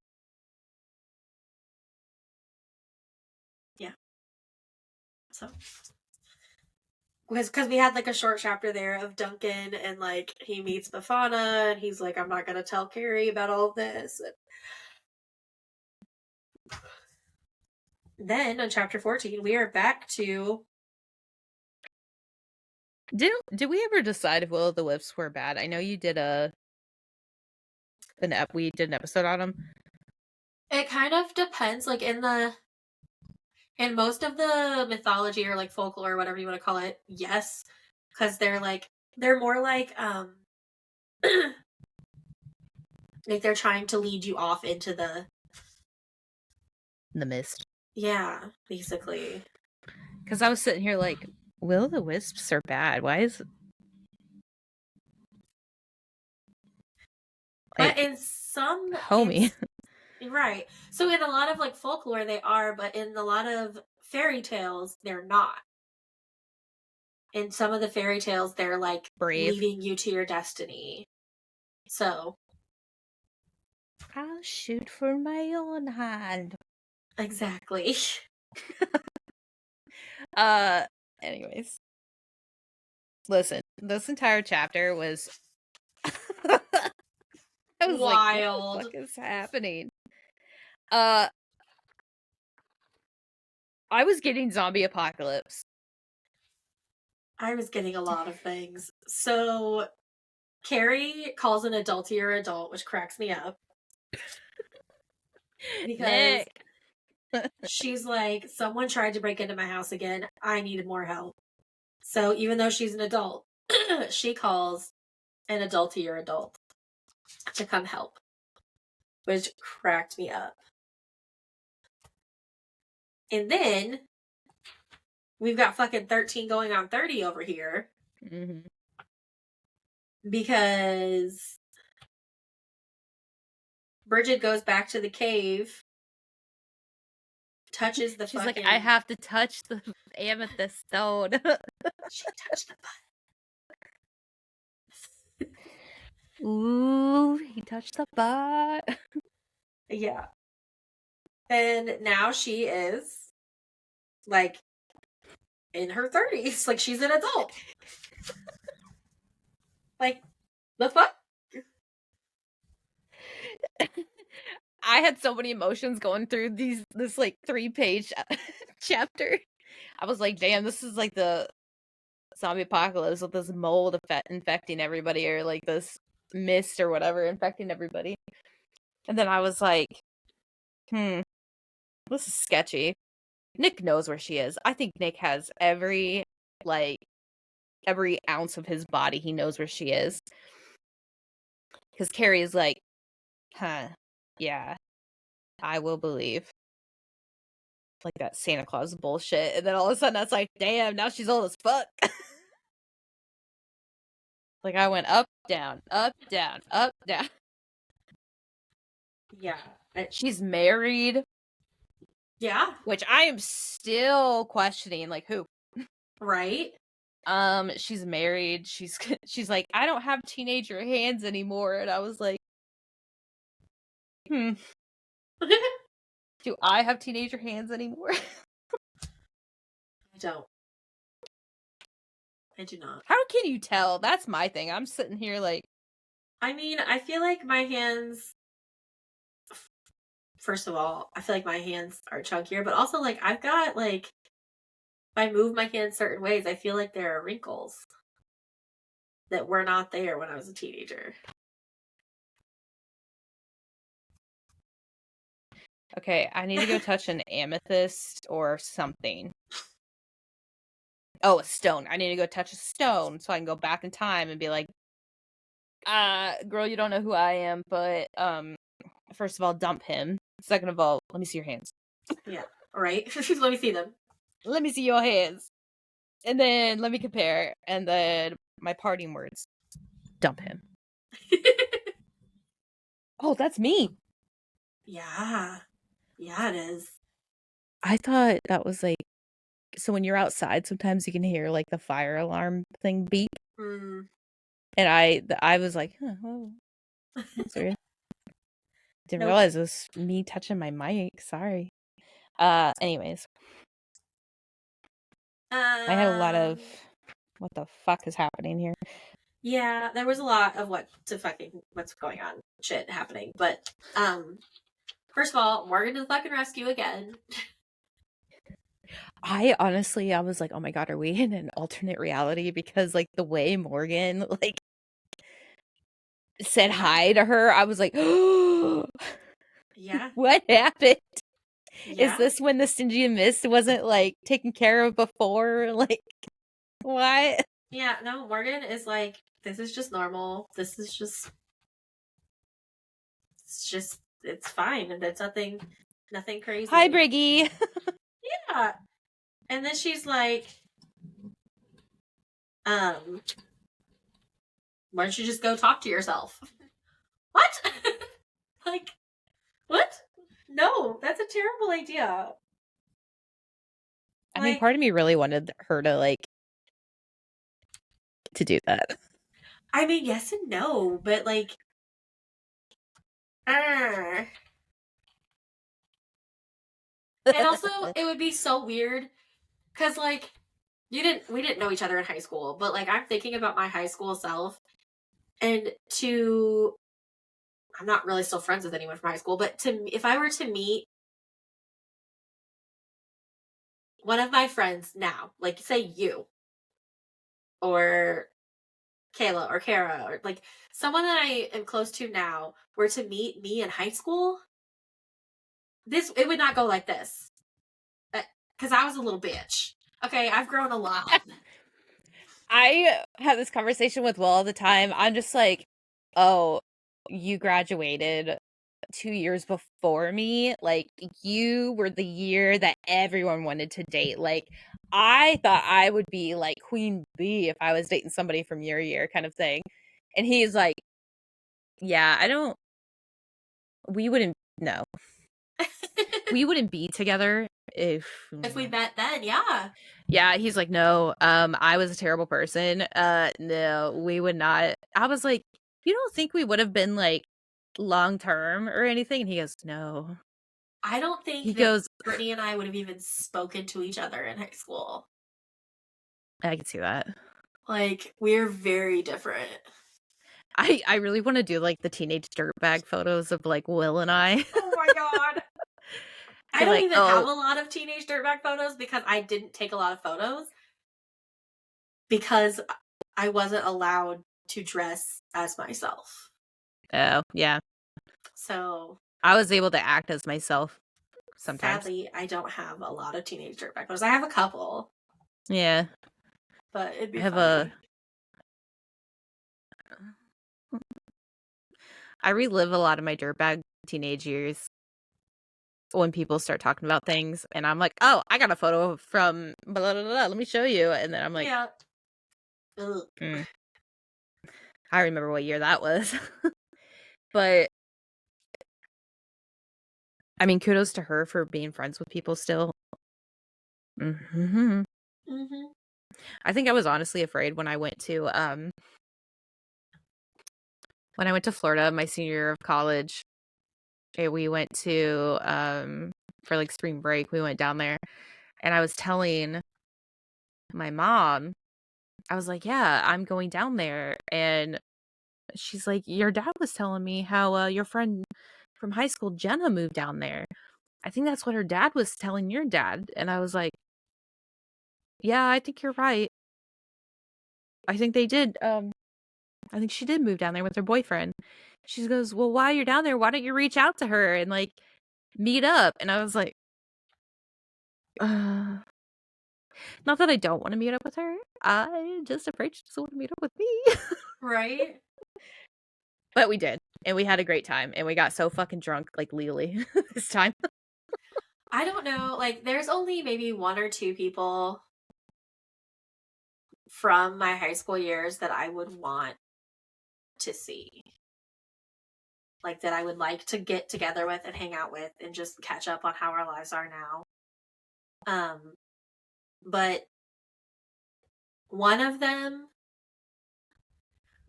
Yeah. So, because we had like a short chapter there of Duncan and like he meets Bafana and he's like, I'm not gonna tell Carrie about all of this. And then on chapter 14, we are back to. Did we ever decide if Will o' the Wisps were bad? I know you did we did an episode on them. It kind of depends. Like in most of the mythology or like folklore, or whatever you want to call it, yes, because they're more like they're trying to lead you off into The mist. yeah, basically. Because I was sitting here like, Will o' the Wisps are bad. Why is But like in some homie? right. So in a lot of like folklore they are, but in a lot of fairy tales they're not. In some of the fairy tales they're like Brave. leading you to your destiny. So I'll shoot for my own hand. exactly. Anyways. Listen, this entire chapter was I was Wild. like, what the fuck is happening? I was getting zombie apocalypse. I was getting a lot of things. So Carrie calls an adultier adult, which cracks me up. Because Nick. she's like, someone tried to break into my house again. I needed more help. So even though she's an adult, she calls an adultier adult to come help, which cracked me up. And then we've got fucking 13 going on 30 over here. Mm-hmm. Because Bridget goes back to the cave, touches the She's fucking. like, I have to touch the amethyst stone. She touched the butt. Ooh, he touched the butt. Yeah. And now she is like in her 30s. Like she's an adult. Like, the fuck? I had so many emotions going through this like 3-page chapter. I was like, damn, this is like the zombie apocalypse with this mold infecting everybody, or like this mist or whatever infecting everybody. And then I was like, this is sketchy. Nick knows where she is. I think Nick has every ounce of his body. He knows where she is. Because Carrie is like, yeah, I will believe. Like that Santa Claus bullshit. And then all of a sudden I was like, damn, now she's old as fuck. Like I went up, down, up, down, up, down. Yeah. She's married. Yeah. Which I am still questioning, like who? Right? She's married. She's like, I don't have teenager hands anymore. And I was like, do I have teenager hands anymore? I don't. I do not. How can you tell? That's my thing. I'm sitting here like, I mean, I feel like my hands. First of all, I feel like my hands are chunkier, but also like I've got like if I move my hands certain ways, I feel like there are wrinkles that were not there when I was a teenager. okay, I need to go touch an amethyst or something. Oh, a stone. I need to go touch a stone so I can go back in time and be like, girl, you don't know who I am, but first of all, dump him. Second of all, let me see your hands. Yeah. All right. Let me see them. Let me see your hands. And then let me compare. And then my parting words. Dump him. Oh, that's me. Yeah. Yeah, it is. I thought that was like, so when you're outside, sometimes you can hear like the fire alarm thing beep. Mm. And I was like, oh, that's weird. Didn't Nope. realize it was me touching my mic. Sorry. Anyways, I had a lot of Um, what the fuck is happening here? yeah, there was a lot of what's going on shit happening. But first of all, Morgan to the fucking rescue again. I was like, oh my god, are we in an alternate reality? Because like the way Morgan like said Yeah. hi to her, I was like, oh, Yeah. what happened? Is Yeah. this when the Stygian Mist wasn't like taken care of before? Like, what? Yeah, no, Morgan is like, this is just normal. This is just it's fine. And it's nothing Hi, crazy. Briggy. Yeah. And then she's like, um, why don't you just go talk to yourself? What? Like, what? No, that's a terrible idea. I mean, Like, part of me really wanted her to like to do that. I mean, yes and no, but like, uh. And also, it would be so weird because, like, we didn't know each other in high school, but like, I'm thinking about my high school self, and I'm not really still friends with anyone from high school, but if I were to meet one of my friends now, like, say you or Kayla or Kara or like someone that I am close to now were to meet me in high school, it would not go like this. Because I was a little bitch. Okay, I've grown a lot. I have this conversation with Will all the time. I'm just like, oh, you graduated 2 years before me. Like, you were the year that everyone wanted to date. Like, I thought I would be like Queen Bee if I was dating somebody from your year, kind of thing. And he's like, yeah, we wouldn't, no, we wouldn't be together if. If we met then, yeah. Yeah, he's like, "No, I was a terrible person. No, we would not." I was like, "You don't think we would have been like long term or anything?" And he goes, "No." I don't think He that goes, Brittany and I would have even spoken to each other in high school. "I can see that." Like, we're very different. I really want to do like the teenage dirtbag photos of like Will and I. Oh my god. I Be don't like, even have "Oh, a lot of teenage dirtbag photos because I didn't take a lot of photos because I wasn't allowed to dress as myself. oh, yeah." So I was able to act as myself sometimes. sadly, I don't have a lot of teenage dirtbag photos. I have a couple, Yeah, but it'd I be have a. funny. I relive a lot of my dirtbag teenage years when people start talking about things and I'm like, "Oh, I got a photo from blah, blah, blah, let me show you." And then I'm like, Yeah. Ugh. mm, I remember what year that was. But I mean, kudos to her for being friends with people still. Hmm. Mhm. I think I was honestly afraid when I went to Florida my senior year of college. We went to for like spring break. We went down there and I was telling my mom, I was like, "Yeah, I'm going down there." And she's like, "Your dad was telling me how your friend from high school, Jenna, moved down there. I think that's what her dad was telling your dad." And I was like, "Yeah, I think you're right. I think they did. I think she did move down there with her boyfriend." She goes, "Well, while you're down there, why don't you reach out to her and like meet up?" And I was like, uh, not that I don't want to meet up with her. I just afraid she doesn't want to meet up with me. Right? But we did. And we had a great time. And we got so fucking drunk, like Lily, this time. I don't know. Like, there's only maybe one or two people from my high school years that I would want to see. Like, that I would like to get together with and hang out with and just catch up on how our lives are now. Um, but one of them,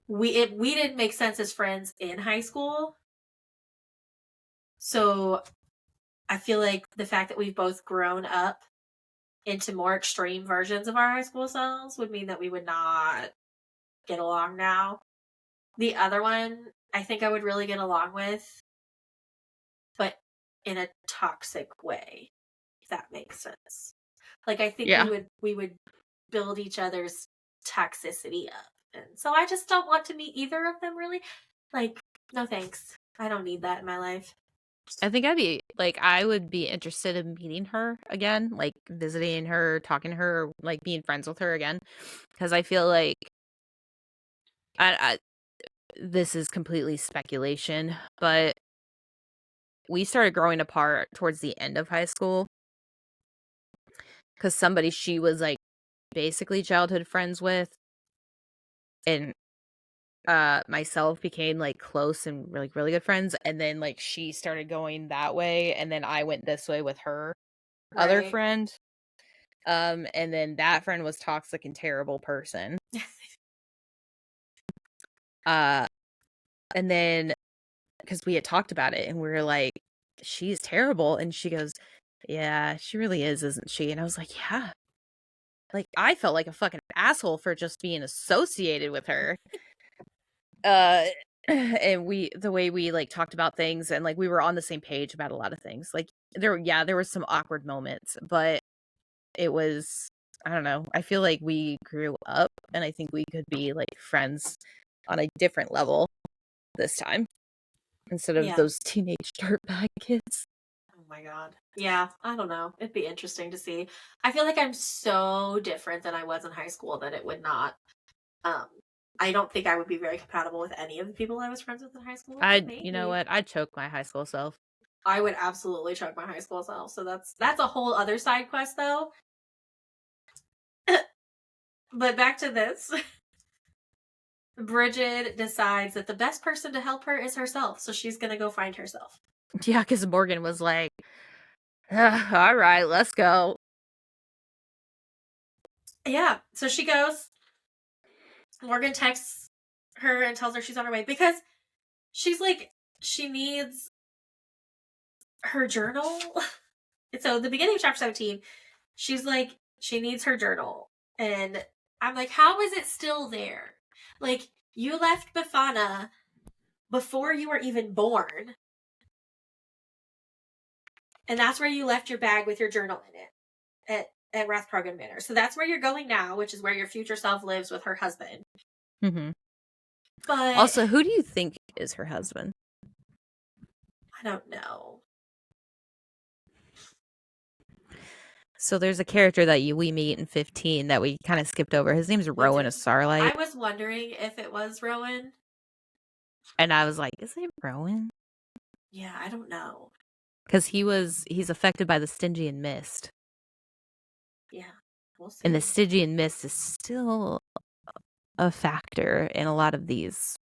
we didn't make sense as friends in high school, So I feel like the fact that we've both grown up into more extreme versions of our high school selves would mean that we would not get along now. The other one, I think I would really get along with, but in a toxic way, if that makes sense. Like, I think Yeah. we would build each other's toxicity up. And so I just don't want to meet either of them, really. Like, no thanks. I don't need that in my life. I think I would be interested in meeting her again, like visiting her, talking to her, like being friends with her again. Because I feel like I this is completely speculation, but we started growing apart towards the end of high school because somebody she was like basically childhood friends with and myself became like close and really good friends, and then like she started going that way and then I went this way with her other Right. friend. And then that friend was toxic and terrible person. And then because we had talked about it and we were like, she's terrible, and she goes, yeah, she really is, isn't she? And I was like, yeah. Like, I felt like a fucking asshole for just being associated with her. And the way we like talked about things, and like we were on the same page about a lot of things. Like there were some awkward moments, but it was, I don't know. I feel like we grew up, and I think we could be like friends on a different level this time instead of Yeah. those teenage dirtbag kids. Oh my god. Yeah, I don't know. It'd be interesting to see. I feel like I'm so different than I was in high school that it would not um I don't think I would be very compatible with any of the people I was friends with in high school, but You know maybe. what? I'd choke my high school self. I would absolutely choke my high school self. So that's a whole other side quest though. But back to this. Bridget decides that the best person to help her is herself, so she's gonna go find herself. Yeah, because Morgan was like, all right, let's go. Yeah, so she goes. Morgan texts her and tells her she's on her way because she's like, she needs her journal. So the beginning of chapter 17, she's like, she needs her journal. And I'm like, how is it still there? Like, you left Bafana before you were even born. And that's where you left your bag with your journal in it at Rathprogan Manor. So that's where you're going now, which is where your future self lives with her husband. Mm-hmm. But Also, who do you think is her husband? I don't know. So there's a character that we meet in 15 that we kind of skipped over. His name's Rowan Starlight. I was wondering if it was Rowan. And I was like, is it Rowan? Yeah, I don't know. Because he's affected by the Stygian mist. Yeah, we'll see. And the Stygian mist is still a factor in a lot of these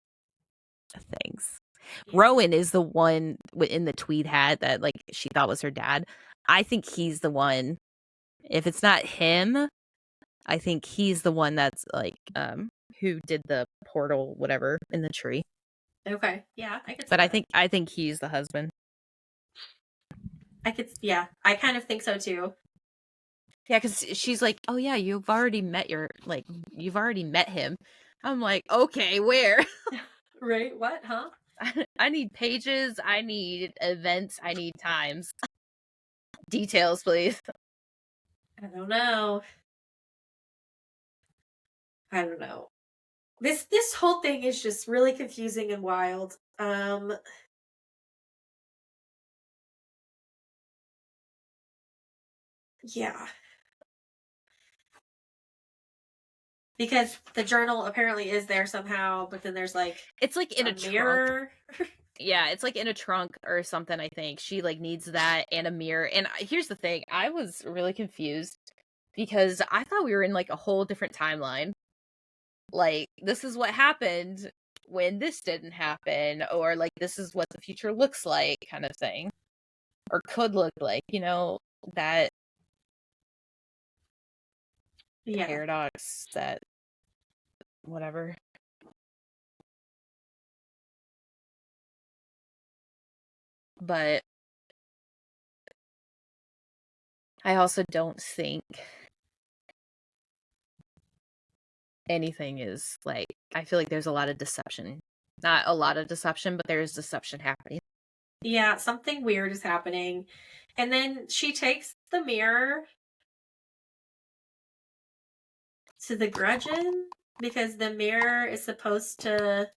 things. Yeah. Rowan is the one in the tweed hat that like she thought was her dad. I think he's the one. If it's not him, I think he's the one that's like who did the portal whatever in the tree. Okay. Yeah, I could see But that. I think he's the husband. Yeah, I kind of think so too. Yeah, because she's like, oh yeah, you've already met him. I'm like, okay, where? Right? What? Huh? I need pages, I need events, I need times. Details, please. I don't know. I don't know. This whole thing is just really confusing and wild. Yeah. Because the journal apparently is there somehow, but then there's like It's like in a mirror. Trunk. Yeah, it's like in a trunk or something, I think. She like needs that and a mirror. And here's the thing, I was really confused because I thought we were in like a whole different timeline. Like, this is what happened when this didn't happen, or like this is what the future looks like kind of thing. Or could look like, that Yeah. paradox, that whatever. But I also don't think anything is like, I feel like there's a lot of deception. Not a lot of deception, but there is deception happening. Yeah, something weird is happening. And then she takes the mirror to the Grudgeon because the mirror is supposed to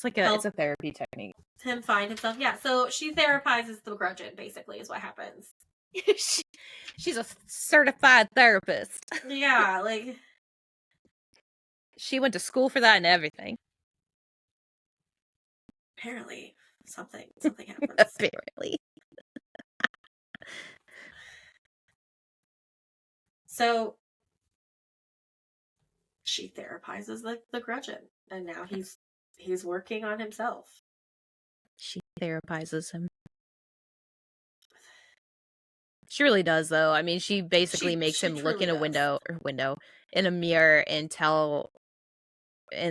It's a therapy technique. him find himself. Yeah, so she therapizes the Grudgeon, basically, is what happens. She's a certified therapist. Yeah, like she went to school for that and everything. Apparently, something happens. Apparently. So she therapizes the Grudgeon, and now he's working on himself. She therapizes him. She really does, though. I mean, she basically makes him look in a window in a mirror and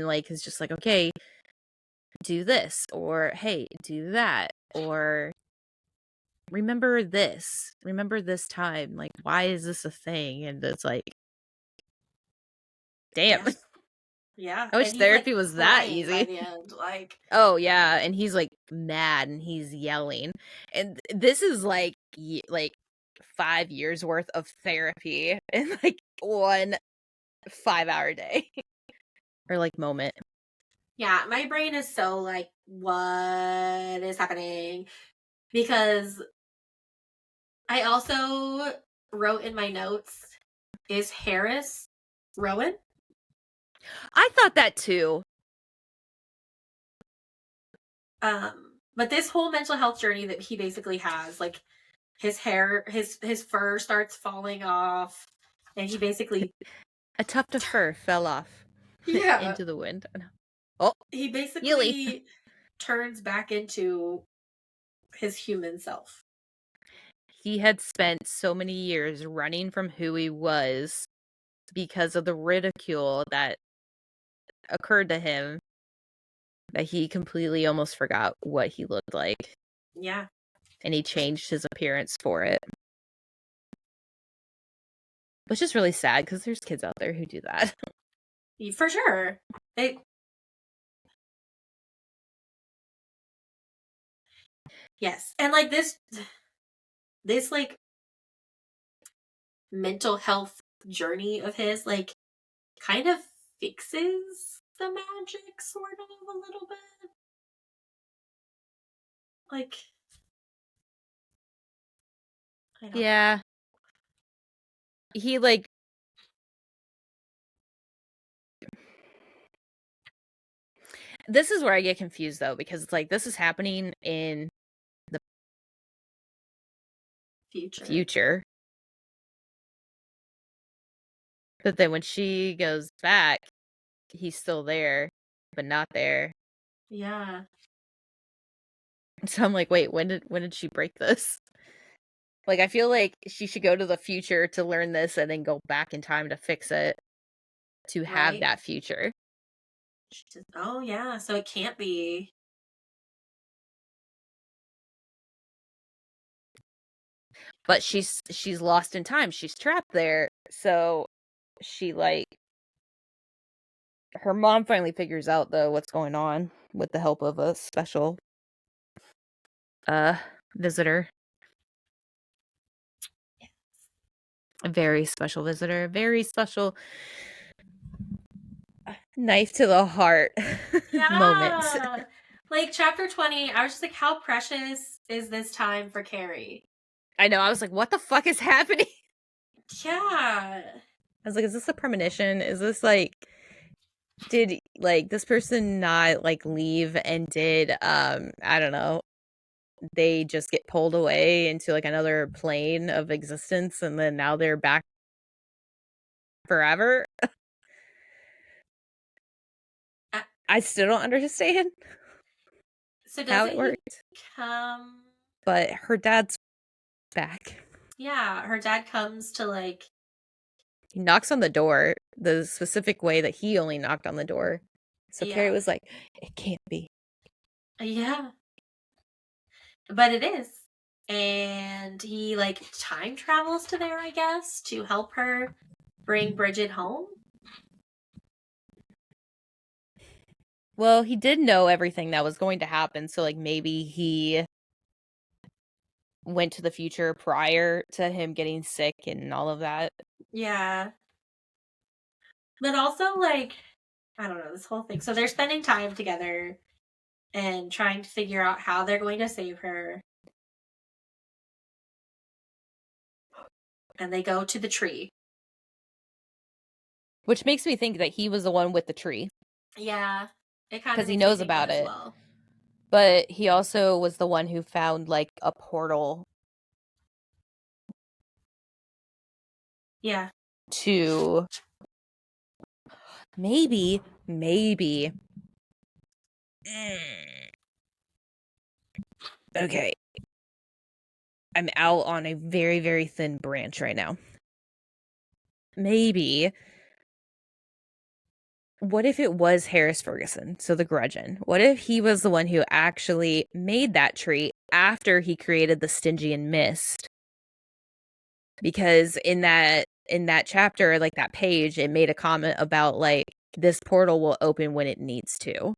like is just like, okay, do this, or hey, do that, or remember this time. Like, why is this a thing? And it's like, damn. Yeah. I wish therapy was that easy. By the end, like, oh yeah, and he's like mad and he's yelling, and this is like 5 years worth of therapy in like one 5-hour day or like moment. Yeah, my brain is so like, what is happening? Because I also wrote in my notes, is Harris Rowan? I thought that too. But this whole mental health journey that he basically has, like his hair, his fur starts falling off, and he basically a tuft of fur fell off into the wind. Oh, he basically turns back into his human self. He had spent so many years running from who he was because of the ridicule that occurred to him that he completely almost forgot what he looked like. Yeah. And he changed his appearance for it. Which is really sad because there's kids out there who do that. For sure. Yes. And like this like mental health journey of his, like, kind of fixes the magic sort of a little bit. Like, I don't know. He like this is where I get confused though, because it's like this is happening in the future. But then when she goes back, he's still there, but not there. Yeah. So I'm like, wait, when did she break this? Like, I feel like she should go to the future to learn this and then go back in time to fix it to have that future. Oh yeah, so it can't be. But she's lost in time. She's trapped there. So she like her mom finally figures out though what's going on with the help of a special visitor. Yes. A very special visitor, very special knife to the heart moment. Like chapter 20, I was just like, how precious is this time for Carrie? I know, I was like, what the fuck is happening? Yeah. I was like, is this a premonition? Is this like, did like this person not like leave and did I don't know, they just get pulled away into like another plane of existence and then now they're back forever? I still don't understand how it worked. But her dad's back. Yeah, her dad comes to like... He knocks on the door the specific way that he only knocked on the door. So Carrie was like, it can't be. Yeah. But it is. and he like time travels to there, I guess, to help her bring Bridget home. Well, he did know everything that was going to happen, so like maybe he went to the future prior to him getting sick and all of that. Yeah. But also, like, I don't know, this whole thing. So they're spending time together and trying to figure out how they're going to save her. And they go to the tree. Which makes me think that he was the one with the tree. Yeah. It kind of Because he makes me knows think about that as it. well. But he also was the one who found, like, a portal. Yeah. To maybe. Okay. I'm out on a very, very thin branch right now. Maybe. What if it was Harris Ferguson, so the Grudgeon? What if he was the one who actually made that tree after he created the Stygian Mist? Because in that chapter, like that page, it made a comment about like this portal will open when it needs to.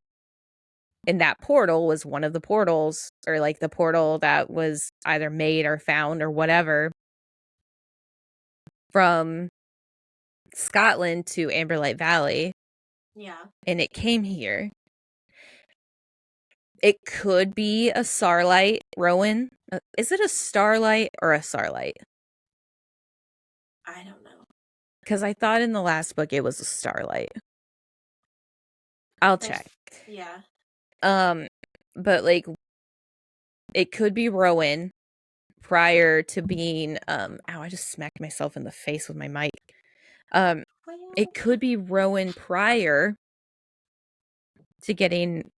And that portal was one of the portals, or like the portal that was either made or found or whatever from Scotland to Amberlight Valley. Yeah. And it came here. It could be a Starlight, Rowan. Is it a Starlight or a Starlight? I don't know. Because I thought in the last book it was a Starlight. I'll check. Yeah. But like it could be Rowan prior to being ow, I just smacked myself in the face with my mic. It could be Rowan prior to getting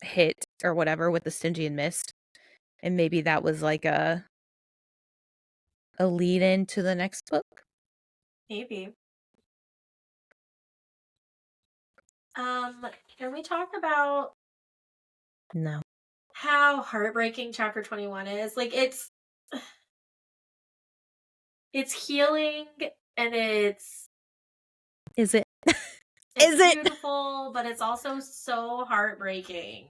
hit or whatever with the Stygian Mist. And maybe that was like a lead in to the next book. Maybe. Can we talk about No. how heartbreaking chapter 21 is? Like it's healing and it's Is it? Is it beautiful, but it's also so heartbreaking.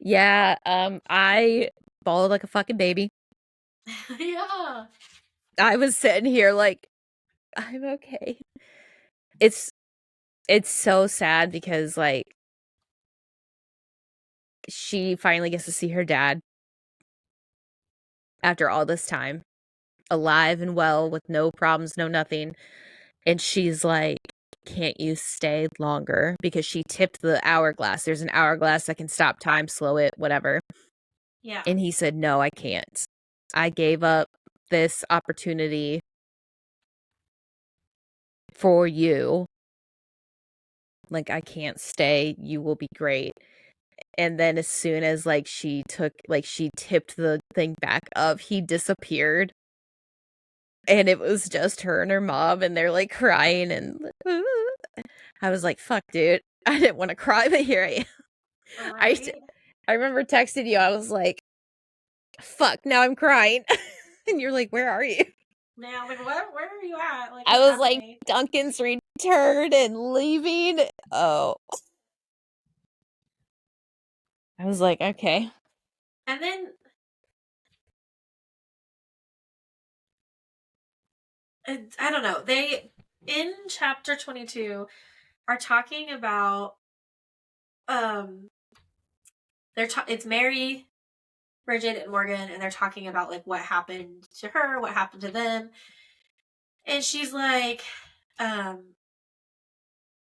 Yeah, I bawled like a fucking baby. Yeah. I was sitting here like, I'm okay. It's so sad because like she finally gets to see her dad after all this time, alive and well with no problems, no nothing. And she's like, can't you stay longer? Because she tipped the hourglass. There's an hourglass that can stop time, slow it, whatever. Yeah. And he said, no, I can't. I gave up this opportunity for you. Like, I can't stay. You will be great. And then as soon as like she tipped the thing back up, he disappeared. And it was just her and her mom, and they're like crying, and I was like, fuck, dude. I didn't want to cry, but here I am. Right? I remember texting you. I was like, fuck, now I'm crying. And you're like, where are you? Now, like, where are you at? Like, I what's was like, happening? Duncan's returned and leaving. Oh. I was like, okay. And then I don't know. They in chapter 22 are talking about it's Mary, Bridget, and Morgan, and they're talking about like what happened to her, what happened to them. And she's like,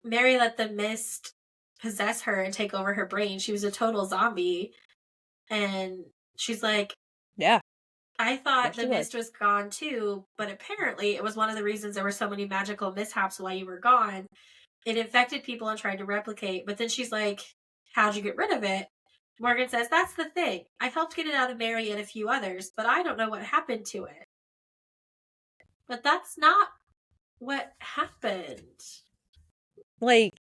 Mary let the mist possess her and take over her brain. She was a total zombie. And she's like, Yeah. I thought Yeah, the mist was gone too, but apparently it was one of the reasons there were so many magical mishaps while you were gone. It infected people and tried to replicate. But then she's like, how'd you get rid of it? Morgan says, that's the thing. I helped get it out of Mary and a few others, but I don't know what happened to it. But that's not what happened. Like,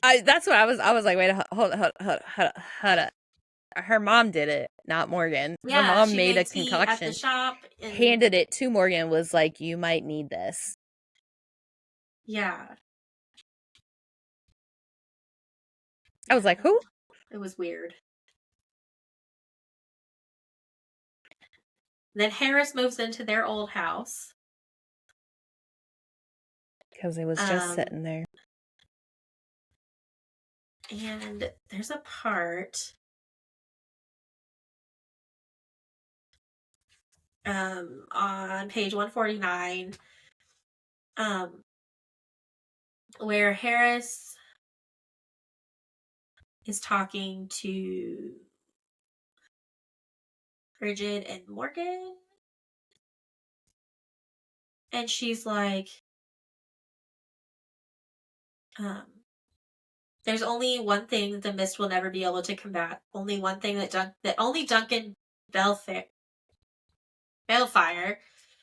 that's what I was like, wait, hold up. her mom did it, not Morgan. Her Yeah, mom she made a made tea at the concoction, shop and handed it to Morgan, was like, you might need this. yeah. I was like, who? It was weird. Then Harris moves into their old house. Because it was just sitting there. And there's a part on page 149 where Harris is talking to Bridget and Morgan. And she's like, there's only one thing that the mist will never be able to combat. Only one thing that only Duncan Balefire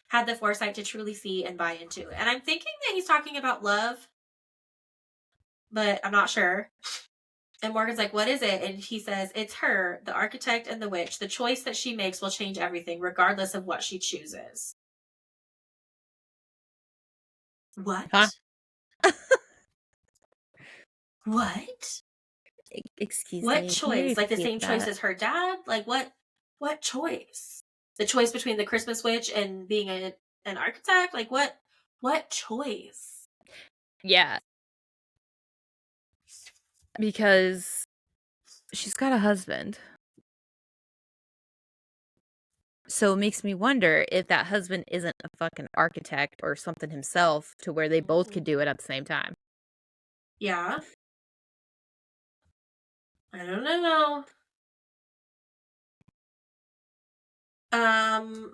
had the foresight to truly see and buy into. And I'm thinking that he's talking about love, but I'm not sure. And Morgan's like, what is it? And he says, it's her, the architect and the witch. The choice that she makes will change everything, regardless of what she chooses. What? Huh? What? Excuse what me. choice? Like the same choice as her dad? Like what choice? The choice between the Christmas witch and being an architect? Like what choice? Yeah. Because she's got a husband. So it makes me wonder if that husband isn't a fucking architect or something himself, to where they both could do it at the same time. Yeah. I don't know.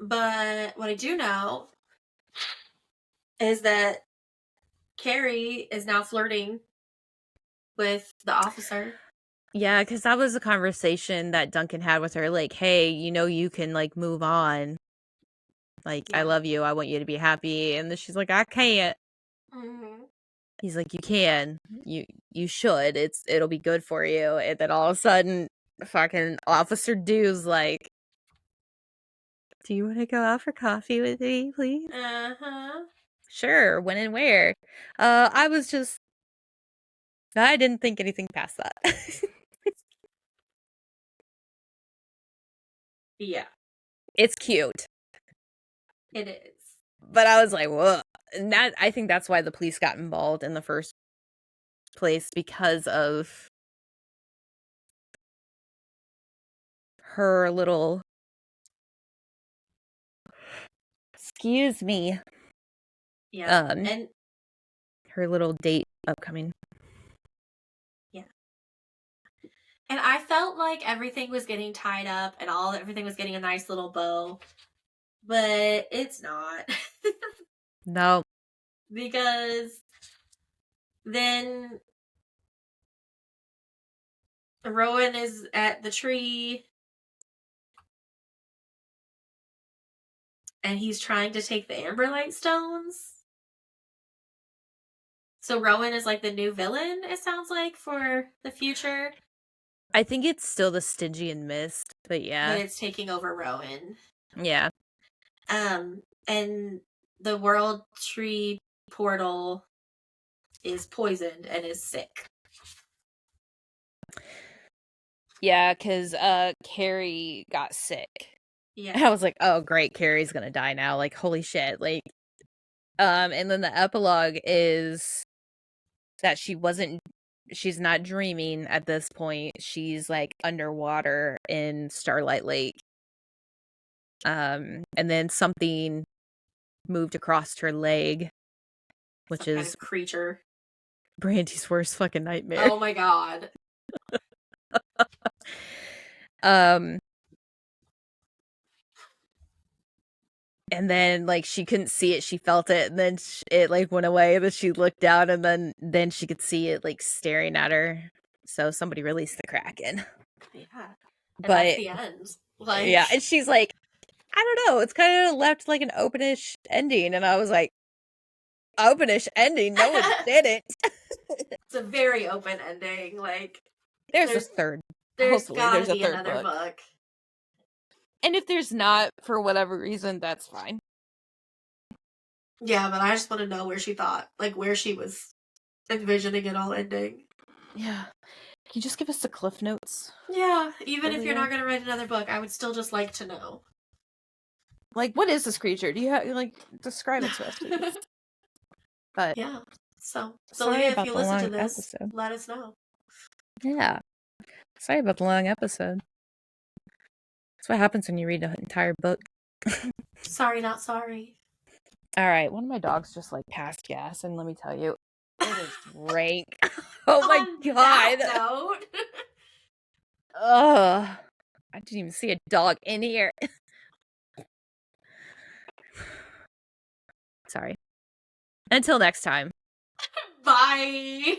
But what I do know is that Carrie is now flirting with the officer. Yeah, because that was a conversation that Duncan had with her. Like, hey, you can, like, move on. Like, I love you. I want you to be happy. And then she's like, I can't. Mm-hmm. He's like, you can. You should. It'll be good for you. And then all of a sudden, fucking Officer Dew's like, do you want to go out for coffee with me, please? Uh-huh. Sure. When and where? I didn't think anything past that. Yeah. It's cute. It is. But I was like, whoa. And I think that's why the police got involved in the first place, because of her little, excuse me. Yeah. And her little date upcoming. yeah. And I felt like everything was getting tied up and everything was getting a nice little bow. But it's not. No. Because then Rowan is at the tree and he's trying to take the Amberlight stones. So Rowan is like the new villain, it sounds like, for the future. I think it's still the Stygian Mist, but yeah. But it's taking over Rowan. Yeah. And the World Tree portal is poisoned and is sick. Yeah, because Carrie got sick. Yeah. And I was like, oh great, Carrie's gonna die now. Like, holy shit. Like, and then the epilogue is that she's not dreaming at this point. She's like underwater in Starlight Lake. And then something moved across her leg, which Some is kind of creature. Brandy's worst fucking nightmare. Oh my god. And then, like, she couldn't see it, she felt it, and then it, like, went away, and then she looked down, and then she could see it, like, staring at her. So somebody released the Kraken. Yeah. And But that's the end. Like, yeah, and she's like, I don't know, it's kind of left like an openish ending, and I was like, openish ending? No, it didn't. It's a very open ending. Like, There's a third. There's Hopefully gotta there's a be third another book. book. And if there's not, for whatever reason, that's fine. Yeah, but I just want to know where she thought, like, where she was envisioning it all ending. Yeah. Can you just give us the cliff notes? Yeah, even if you're Dalea? not going to write another book, I would still just like to know. Like, what is this creature? Do you have, like, describe it to us, please? But Yeah, so, sorry Dalea, if about you the listen to long this, episode. let us know. Yeah. Sorry about the long episode. That's what happens when you read an entire book. Sorry, not sorry. All right, one of my dogs just like passed gas, and let me tell you, it is rank. Oh my On god! that note, Ugh, I didn't even see a dog in here. Sorry. Until next time. bye.